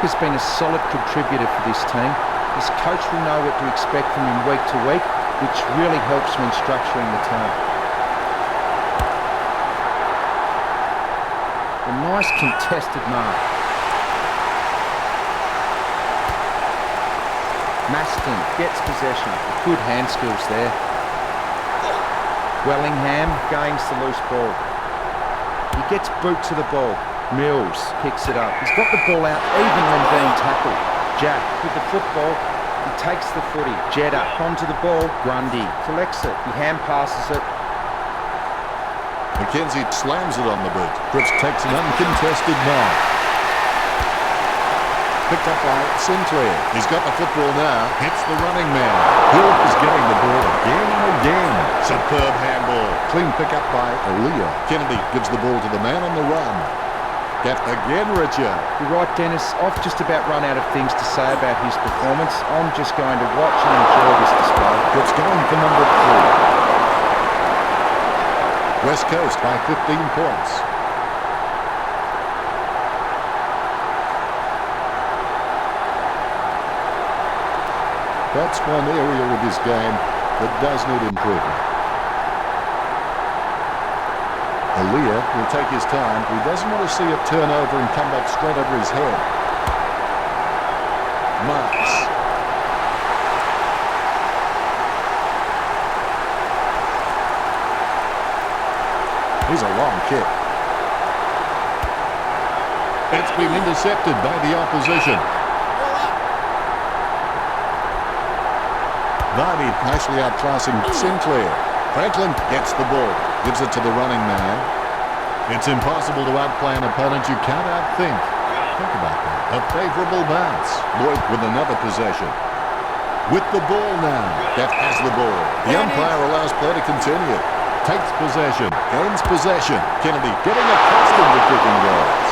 Has been a solid contributor for this team. His coach will know what to expect from him week to week, which really helps when structuring the team. A nice contested mark. Maston gets possession. Good hand skills there. Wellingham gains the loose ball. He gets boot to the ball. Mills picks it up. He's got the ball out even when being tackled. Jack with the football. He takes the footy. Jeddah onto the ball. Grundy collects it. He hand passes it. McKenzie slams it on the boot. Cripps takes an uncontested mark. Picked up by Sinclair. He's got the football now. Hits the running man. Hill is getting the ball again and again. Superb handball. Clean pick up by Aaliyah. Kennedy gives the ball to the man on the run. Gaff again, Richard. You're right, Dennis. I've just about run out of things to say about his performance. I'm just going to watch and enjoy this display. It's going for number 3. West Coast by 15 points. That's one area of his game that does need improvement. Aaliyah will take his time. He doesn't want to see it turn over and come back straight over his head. Marks. Here's a long kick. It's been intercepted by the opposition. Vardy nicely outclassing Sinclair. Franklin gets the ball, gives it to the running man. It's impossible to outplay an opponent you can't outthink. Think about that. A favourable bounce. Lloyd with another possession. With the ball now. Gaff has the ball. The umpire allows play to continue. Takes possession. Gains possession. Kennedy getting accustomed to kicking goals.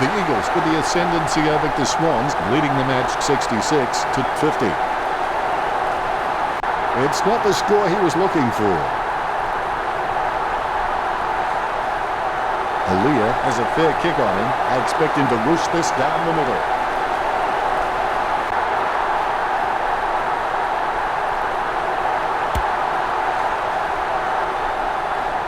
The Eagles with the ascendancy over the Swans, leading the match 66-50. It's not the score he was looking for. Aaliyah has a fair kick on him. I expect him to roost this down the middle.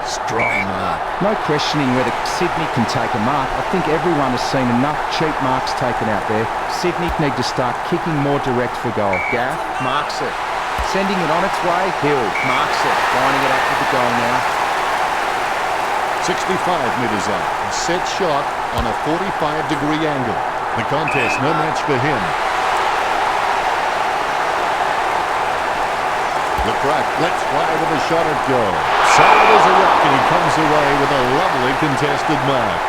Strong mark. No questioning whether Sydney can take a mark. I think everyone has seen enough cheap marks taken out there. Sydney need to start kicking more direct for goal. Gaff marks it. Sending it on its way. Hill marks it. Lining it up with the goal now. 65 metres out. A set shot on a 45-degree angle. The contest, no match for him. The crack lets fly with a shot at goal. Solid as a rock, and he comes away with a lovely contested mark.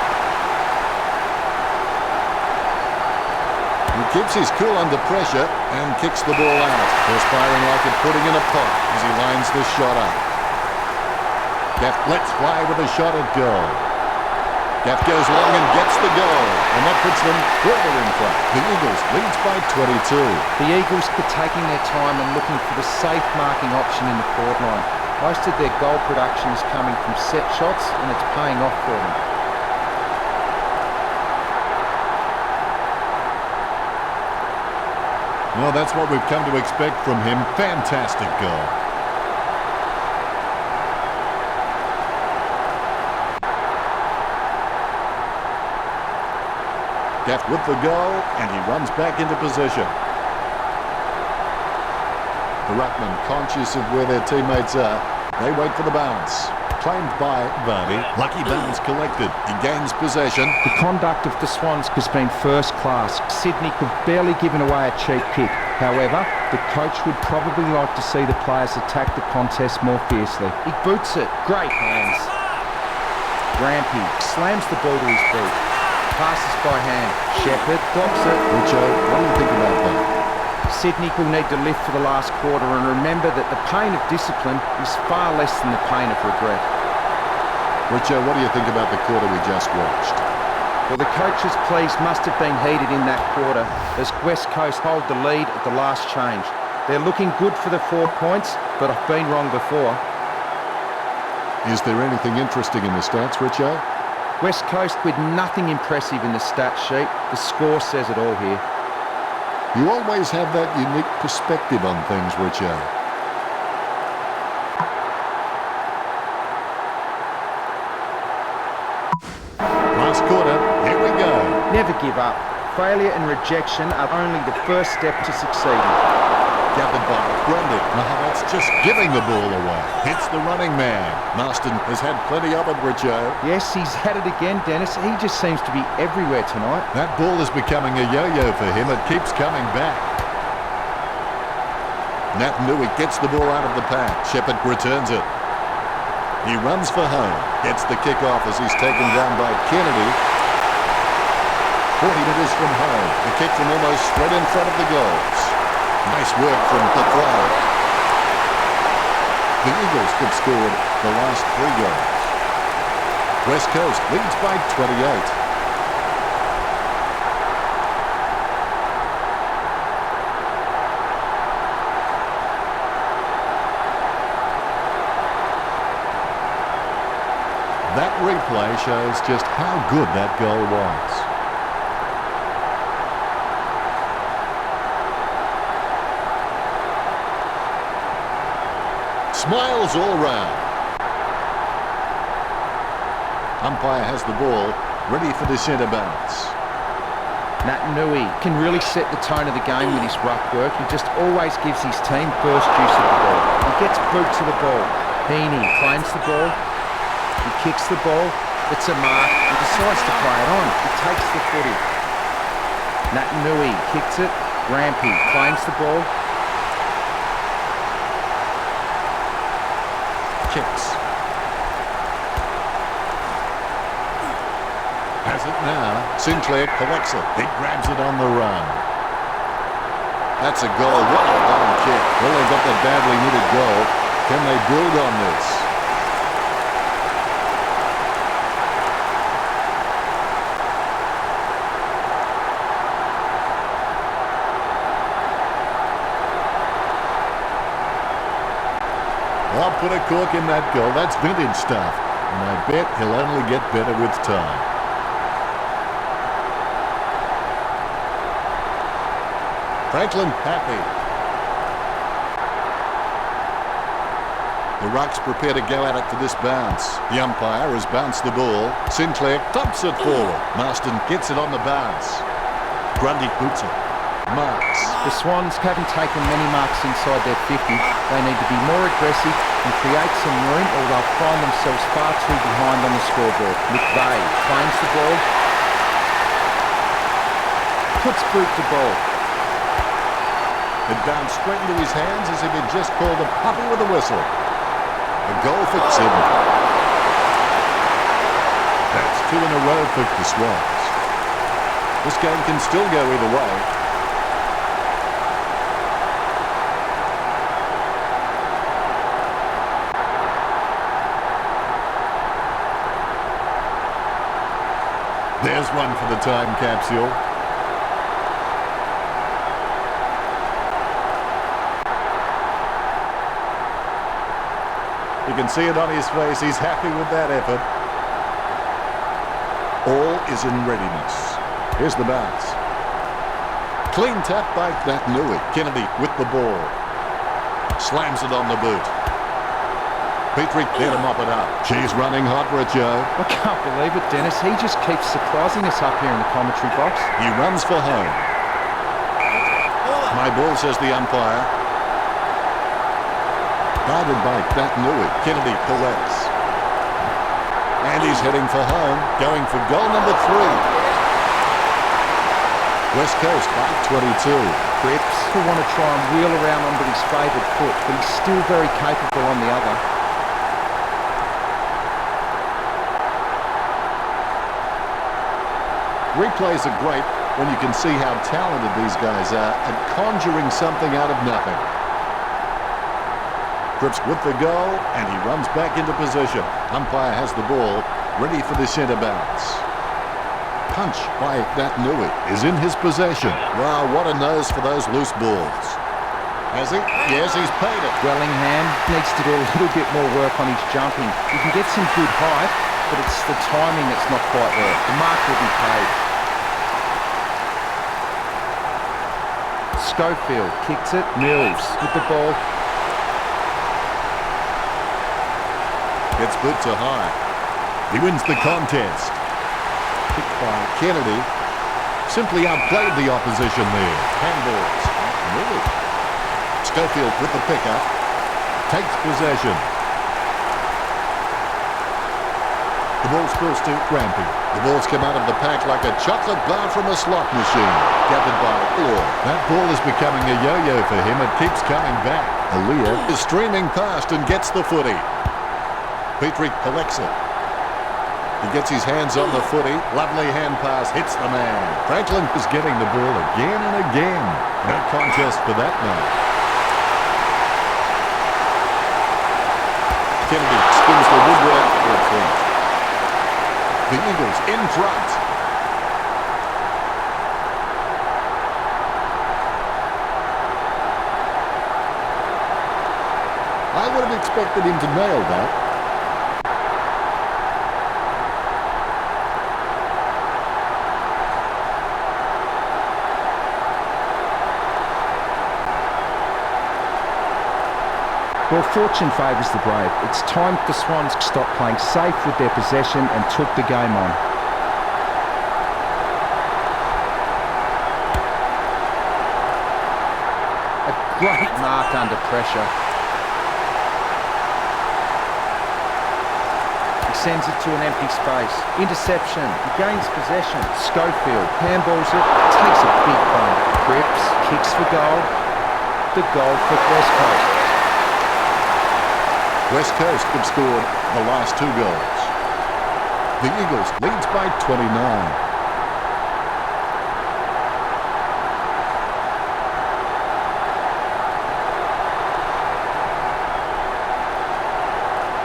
He keeps his cool under pressure and kicks the ball out. Perspiring like a pudding in a pot as he lines the shot up. Gaff lets fly with a shot at goal. Gaff goes long and gets the goal, and that puts them further in front. The Eagles leads by 22. The Eagles are taking their time and looking for the safe marking option in the forward line. Most of their goal production is coming from set shots, and it's paying off for them. Well, that's what we've come to expect from him. Fantastic goal. Gaff with the goal, and he runs back into position. The Ruckman, conscious of where their teammates are, they wait for the bounce. Claimed by Vardy. Lucky bounce collected. He gains possession. The conduct of the Swans has been first class. Sydney could barely given away a cheap kick. However, the coach would probably like to see the players attack the contest more fiercely. He boots it. Great hands. Rampy slams the ball to his boot. Passes by hand. Shepherd blocks it. Richo, what do you think about that? Sydney will need to lift for the last quarter and remember that the pain of discipline is far less than the pain of regret. Richo, what do you think about the quarter we just watched? Well, the coach's pleas must have been heated in that quarter as West Coast hold the lead at the last change. They're looking good for the 4 points, but I've been wrong before. Is there anything interesting in the stats, Richo? West Coast with nothing impressive in the stat sheet. The score says it all here. You always have that unique perspective on things, Richo. Last quarter, here we go. Never give up. Failure and rejection are only the first step to succeeding. Gathered by Grundy. That's just giving the ball away. Hits the running man. Marston has had plenty of it, Richo. Yes, he's had it again, Dennis. He just seems to be everywhere tonight. That ball is becoming a yo-yo for him. It keeps coming back. Nat Nui gets the ball out of the pack. Shepherd returns it. He runs for home. Gets the kick off as he's taken down by Kennedy. 40 metres from home. The kick from almost straight in front of the goals. Nice work from the throw. The Eagles have scored the last 3 goals. West Coast leads by 28. That replay shows just how good that goal was. Smiles all round. Umpire has the ball, ready for the centre bounce. Nat Nui can really set the tone of the game with his ruck work. He just always gives his team first use of the ball. He gets boot to the ball. Heaney claims the ball. He kicks the ball. It's a mark. He decides to play it on. He takes the footy. Nat Nui kicks it. Rampy claims the ball. Kicks. Has it now. Sinclair collects it. He grabs it on the run. That's a goal. What a long kick. Well, they got that badly needed goal. Can they build on this? I'll put a cork in that goal. That's vintage stuff. And I bet he'll only get better with time. Franklin happy. The Rucks prepare to go at it for this bounce. The umpire has bounced the ball. Sinclair thumps it forward. Marston gets it on the bounce. Grundy boots it. Marks. The Swans haven't taken many marks inside their 50. They need to be more aggressive and create some room, or they'll find themselves far too behind on the scoreboard. McVeigh claims the ball. Puts boot to ball. It bounced straight into his hands as if he'd just called a puppy with a whistle. A goal for Sydney. That's 2 in a row for the Swans. This game can still go either way. There's one for the time capsule. You can see it on his face. He's happy with that effort. All is in readiness. Here's the bounce. Clean tap by Nui. Kennedy with the ball. Slams it on the boot. Petrie there to mop it up. She's running hot, Richo. I can't believe it, Dennis. He just keeps surprising us up here in the commentary box. He runs for home. My ball, says the umpire. Guided by Nui. Kennedy collects. And he's heading for home, going for goal number 3. West Coast by 22. Cripps will want to try and wheel around onto his favoured foot, but he's still very capable on the other. Replays are great when you can see how talented these guys are at conjuring something out of nothing. Cripps with the goal, and he runs back into position. Umpire has the ball, ready for the centre bounce. Punch by Nui is in his possession. Wow, what a nose for those loose balls. Has he? Yes, he's paid it. Wellingham needs to do a little bit more work on his jumping. He can get some good height, but it's the timing that's not quite there. The mark will be paid. Schofield kicks it. Mills with the ball. Gets boot to high. He wins the contest. Kicked by Kennedy. Simply outplayed the opposition there. Handballs. Really? Schofield with the pickup. Takes possession. The ball's first to Rampy. The ball's come out of the pack like a chocolate bar from a slot machine. Gathered by Orr. That ball is becoming a yo-yo for him. It keeps coming back. Aaliyah is streaming past and gets the footy. Petrie collects it. He gets his hands on the footy. Lovely hand pass, hits the man. Franklin is getting the ball again and again. No contest for that man. Kennedy spins the woodwork for a point. The Eagles in front. I would have expected him to nail that. Well, fortune favours the brave. It's time the Swans stopped playing safe with their possession and took the game on. A great mark under pressure. He sends it to an empty space. Interception. He gains possession. Schofield handballs it. Takes a big bump. Cripps kicks for goal. The goal for West Coast. West Coast have scored the last 2 goals. The Eagles leads by 29.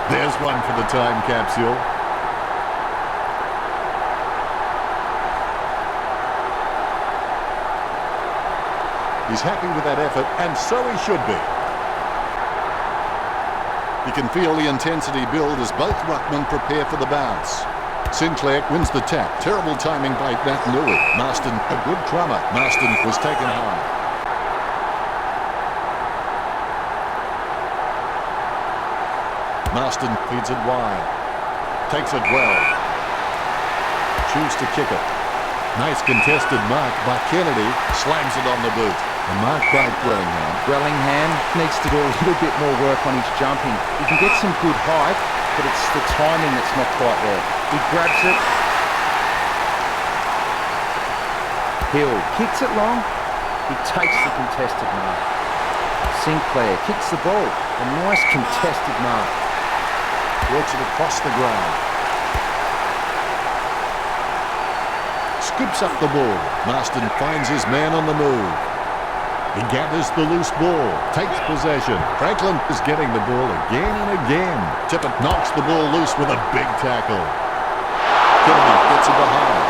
There's one for the time capsule. He's happy with that effort, and so he should be. You can feel the intensity build as both ruckmen prepare for the bounce. Sinclair wins the tap. Terrible timing by Nui. Marston, a good crummer. Marston was taken high. Marston feeds it wide. Takes it well. Choose to kick it. Nice contested mark by Kennedy. Slams it on the boot. A mark by Wellingham. Wellingham needs to do a little bit more work on his jumping. He can get some good height, but it's the timing that's not quite there. He grabs it. Hill kicks it long. He takes the contested mark. Sinclair kicks the ball. A nice contested mark. Works it across the ground. Scoops up the ball. Marston finds his man on the move. He gathers the loose ball, takes possession. Franklin is getting the ball again and again. Tippett knocks the ball loose with a big tackle. Kennedy gets it behind.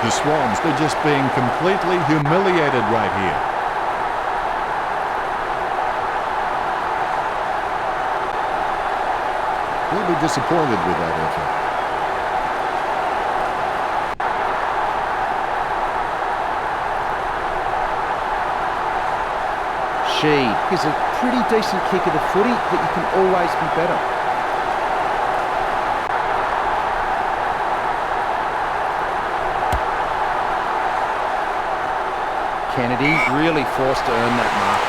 The Swans, they're just being completely humiliated right here. They'll be disappointed with that effort. SYD is a pretty decent kick of the footy, but you can always be better. Kennedy really forced to earn that mark.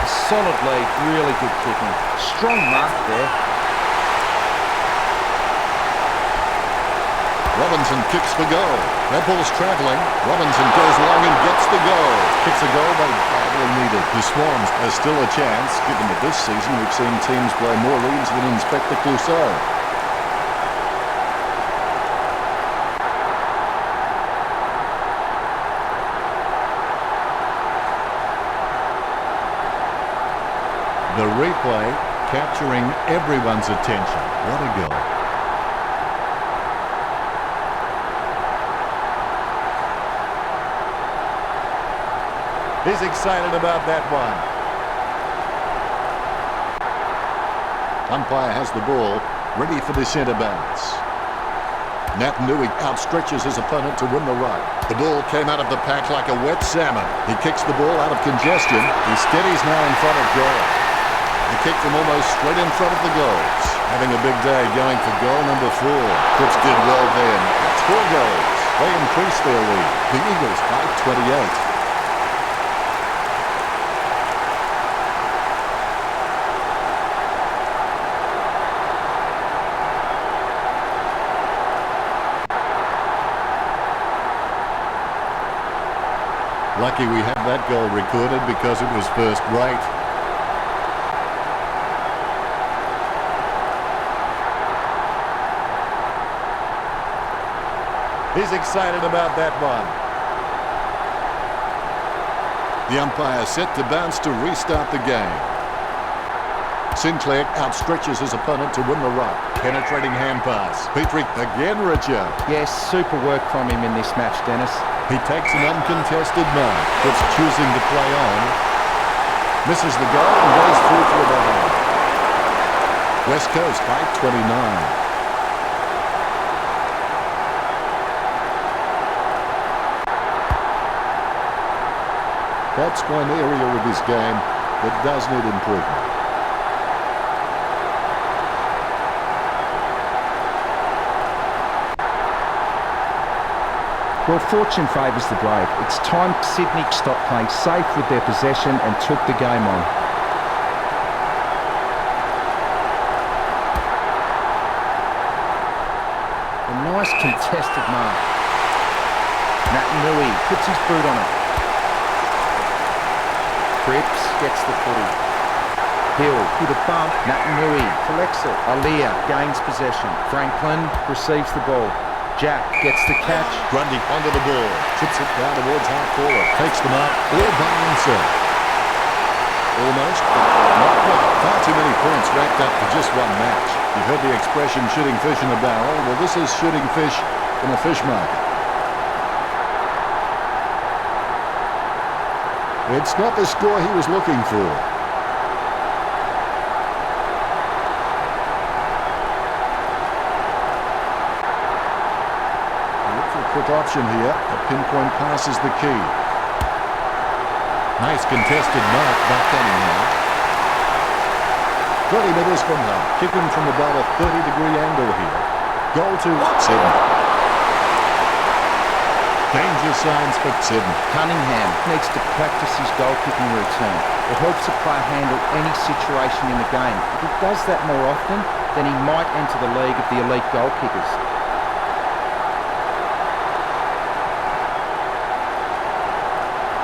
A solid lead, really good kicking. Strong mark there. Robinson kicks for goal. That ball's travelling. Robinson goes long and gets the goal. Kicks a goal they badly needed. The Swans are still a chance, given that this season we've seen teams blow more leads than Inspector Clouseau. The replay capturing everyone's attention. What a goal. He's excited about that one. Umpire has the ball, ready for the centre bounce. Nat Nui outstretches his opponent to win the right. The ball came out of the pack like a wet salmon. He kicks the ball out of congestion. He steadies now in front of goal. The kick from almost straight in front of the goals. Having a big day going for goal number 4. Cripps did well then. 4 goals. They increase their lead. The Eagles by 28. Lucky we have that goal recorded because it was first rate. He's excited about that one. The umpire set to bounce to restart the game. Sinclair outstretches his opponent to win the right. Penetrating hand pass. Petrie again, Richard. Yes, super work from him in this match, Dennis. He takes an uncontested mark. It's choosing to play on. Misses the goal and goes through for the hole. West Coast by 29. That's one area of his game that does need improvement. Well, fortune favours the brave. It's time Sydney stopped playing safe with their possession and took the game on. A nice contested mark. Nat Nui puts his boot on it. Cripps gets the footy. Hill with a bump. Nat Nui collects it. Alia gains possession. Franklin receives the ball. Jack gets the catch. Grundy onto the ball. Chips it down towards half forward. Takes the mark all by himself. Almost, but not quite. Far too many points racked up for just one match. You've heard the expression shooting fish in a barrel. Well, this is shooting fish in a fish market. It's not the score he was looking for. Quick option here. A pinpoint pass is the key. Nice contested mark by Cunningham. 20 metres from half. Kicking from about a 30-degree angle here. Goal to Sydney. Danger signs for Sydney. Cunningham needs to practice his goal-kicking routine. It helps a player handle any situation in the game. If he does that more often, then he might enter the league of the elite goal kickers.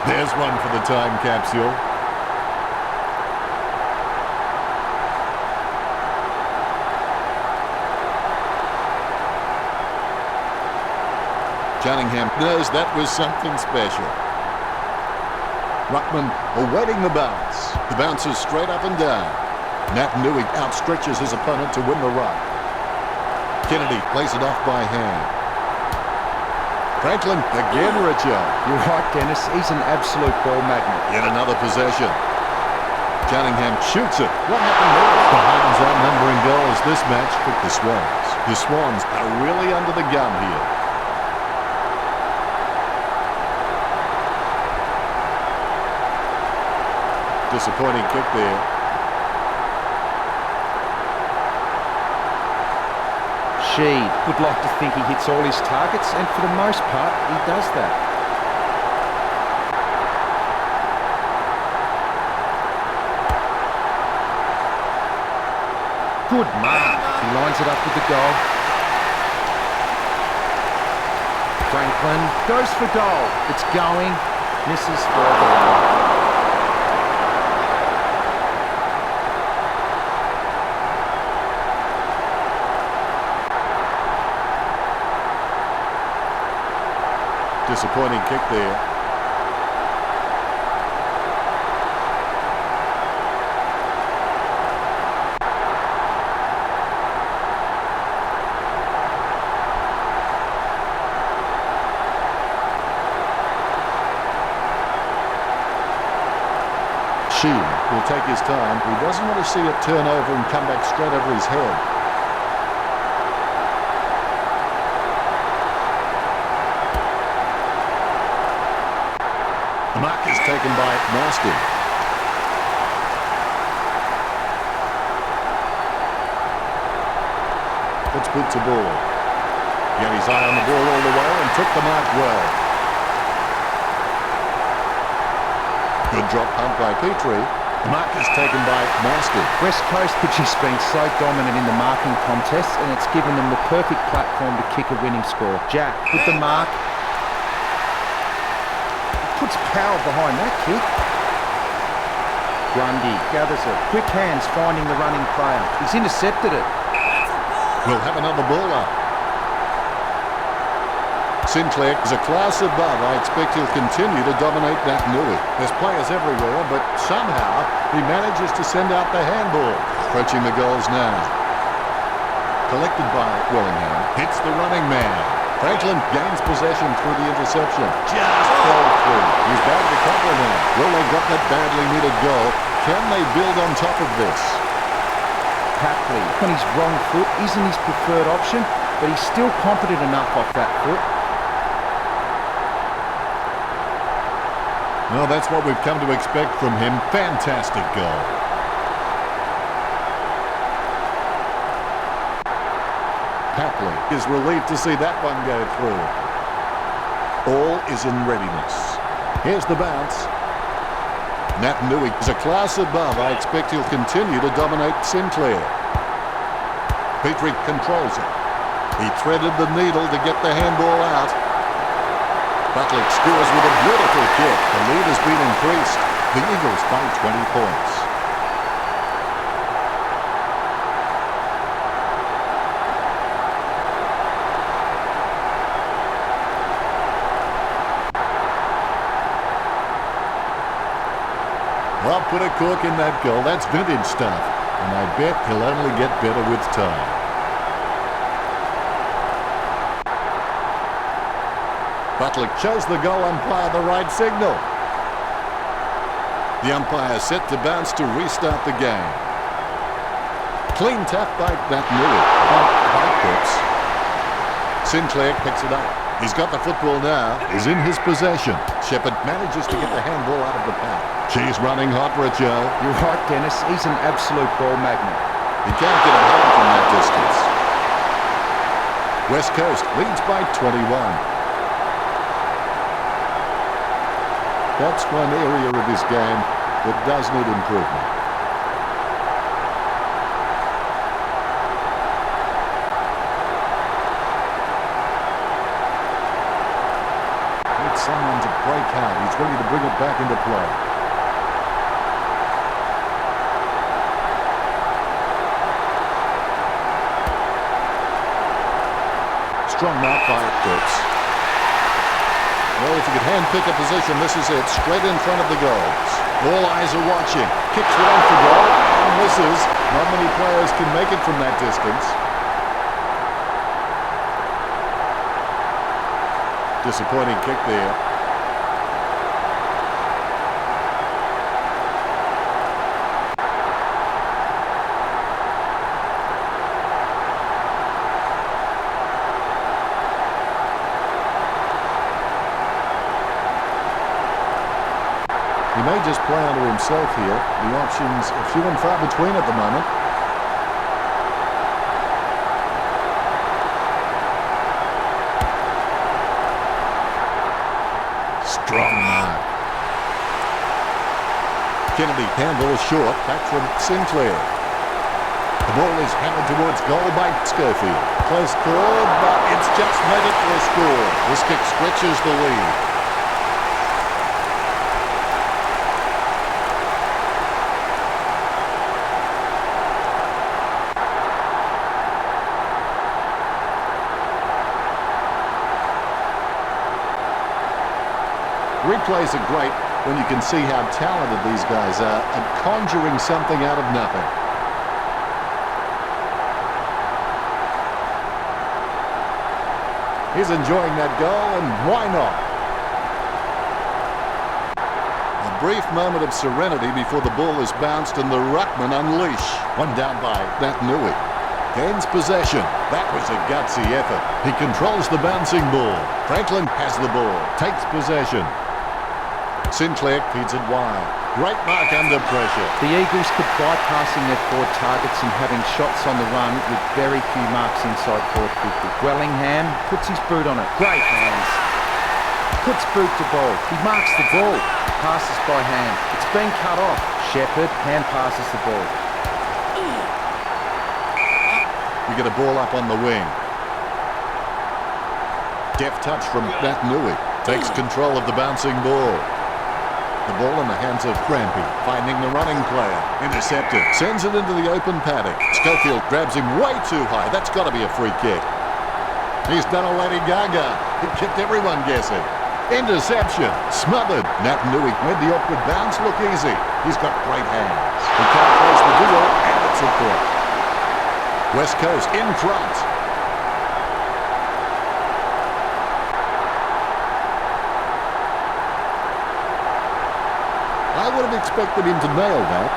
There's one for the time capsule. Cunningham knows that was something special. Ruckman awaiting the bounce. The bounce is straight up and down. Nat Nui outstretches his opponent to win the ruck. Kennedy plays it off by hand. Franklin again, Richard. You're right, Dennis. He's an absolute ball magnet. Yet another possession. Cunningham shoots it. What happened there? The Highlands outnumbering goals this match took the Swans. The Swans are really under the gun here. Disappointing kick there. Sheed would like to think he hits all his targets, and for the most part, he does that. Good mark. He lines it up with the goal. Franklin goes for goal. It's going. Misses for the line. Disappointing kick there. Sheen will take his time. He doesn't want to see it turn over and come back straight over his head. The mark is taken by Marston. It's put to ball. He had his eye on the ball all the way and took the mark well. Good drop punt by Petrie. The mark is taken by Marston. West Coast have just been so dominant in the marking contest, and it's given them the perfect platform to kick a winning score. Jack with the mark. Puts power behind that kick. Grundy gathers it. Quick hands finding the running player. He's intercepted it. We'll have another ball up. Sinclair is a class above. I expect he'll continue to dominate Nat Nui. There's players everywhere, but somehow he manages to send out the handball. Approaching the goals now. Collected by Willingham. Hits the running man. Franklin gains possession through the interception. Just fell through. He's bagged a couple now. Well, they got that badly needed goal. Can they build on top of this? Papley, on his wrong foot, isn't his preferred option, but he's still confident enough off that foot. Well, that's what we've come to expect from him. Fantastic goal. Papley is relieved to see that one go through. All is in readiness. Here's the bounce. Nat Nui is a class above. I expect he'll continue to dominate Sinclair. Petrie controls it. He threaded the needle to get the handball out. Butler scores with a beautiful kick. The lead has been increased. The Eagles by 20 points. Well, put a cork in that goal. That's vintage stuff. And I bet he'll only get better with time. Butler shows the goal umpire the right signal. The umpire set to bounce to restart the game. Clean tap by Nat Nui. By Cripps. Sinclair picks it up. He's got the football now. He's in his possession. Shepherd manages to get the handball out of the pack. She's running hot, Richo. You're right, Dennis. He's an absolute ball magnet. He can't get a hold from that distance. West Coast leads by 21. That's one area of this game that does need improvement. Need someone to break out. He's ready to bring it back into play. Strong mark by Cripps. Well, if you could hand-pick a position, this is it. Straight in front of the goals. All eyes are watching. Kicks one for goal and misses. Not many players can make it from that distance. Disappointing kick there. He may just play under himself here. The options are few and far between at the moment. Strong mark. Kennedy handle short, back from Sinclair. The ball is handed towards goal by Schofield. Close call, but it's just made it for a score. This kick stretches the lead. Replays are great when you can see how talented these guys are at conjuring something out of nothing. He's enjoying that goal, and why not? A brief moment of serenity before the ball is bounced and the ruckman unleash. One down by Nat Nui. Gains possession. That was a gutsy effort. He controls the bouncing ball. Franklin has the ball. Takes possession. Sinclair feeds it wide. Great mark under pressure. The Eagles could bypassing their forward targets and having shots on the run with very few marks inside forward 50. Wellingham puts his boot on it. Great hands. Puts boot to ball. He marks the ball. Passes by hand. It's been cut off. Shepherd hand passes the ball. We get a ball up on the wing. Deft touch from Nat Nui. Takes control of the bouncing ball. The ball in the hands of Crampy, finding the running player. Intercepted. Sends it into the open paddock. Schofield grabs him way too high. That's got to be a free kick. He's done a Lady Gaga. He kept everyone guessing. Interception. Smothered. Nat Nui made the awkward bounce look easy. He's got great hands. He can't close the duel, and it's a point. West Coast in front. I would have expected him to nail that.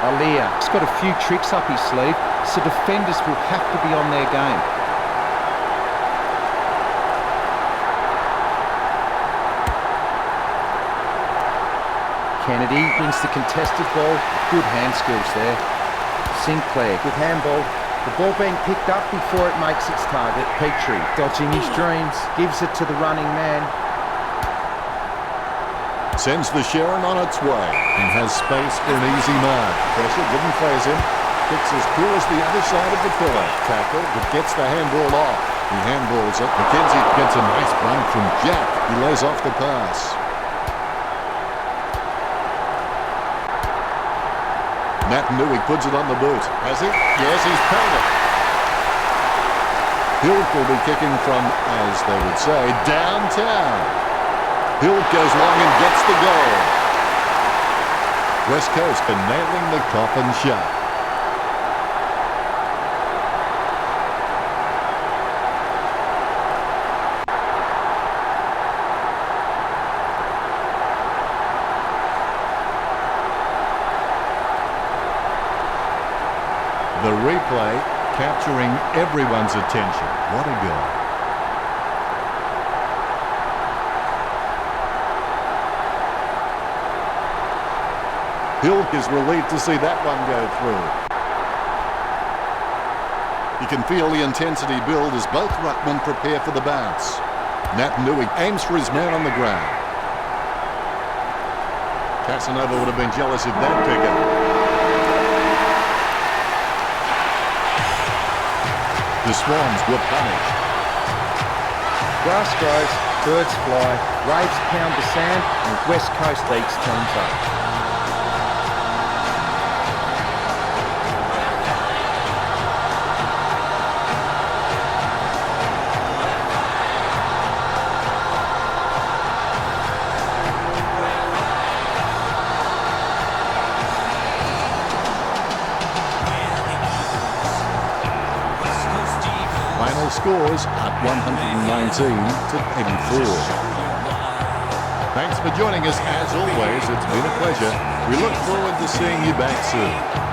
Alia's got a few tricks up his sleeve, so defenders will have to be on their game. Kennedy wins the contested ball. Good hand skills there. Sinclair with handball. The ball being picked up before it makes its target. Petrie dodging his dreams. Gives it to the running man. Sends the Sharon on its way and has space for an easy mark. Pressure didn't phase him. Kicks as cool as the other side of the pillar. Tackle, but gets the handball off. He handballs it. McKenzie gets a nice bump from Jack. He lays off the pass. Nat Nui puts it on the boot. Has he? Yes, he's paid it. Hilt will be kicking from, as they would say, downtown. Hilt goes long and gets the goal. West Coast are nailing the coffin shut. The replay capturing everyone's attention. What a goal. Hill is relieved to see that one go through. You can feel the intensity build as both ruckmen prepare for the bounce. Nat Nui aims for his man on the ground. Casanova would have been jealous of that pickup. The Swans were punished. Grass grows, birds fly, waves pound the sand, and West Coast eats teams up. Final scores at 119 to 84. Thanks for joining us as always. It's been a pleasure. We look forward to seeing you back soon.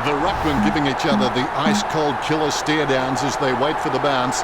The ruckman giving each other the ice-cold killer stare-downs as they wait for the bounce.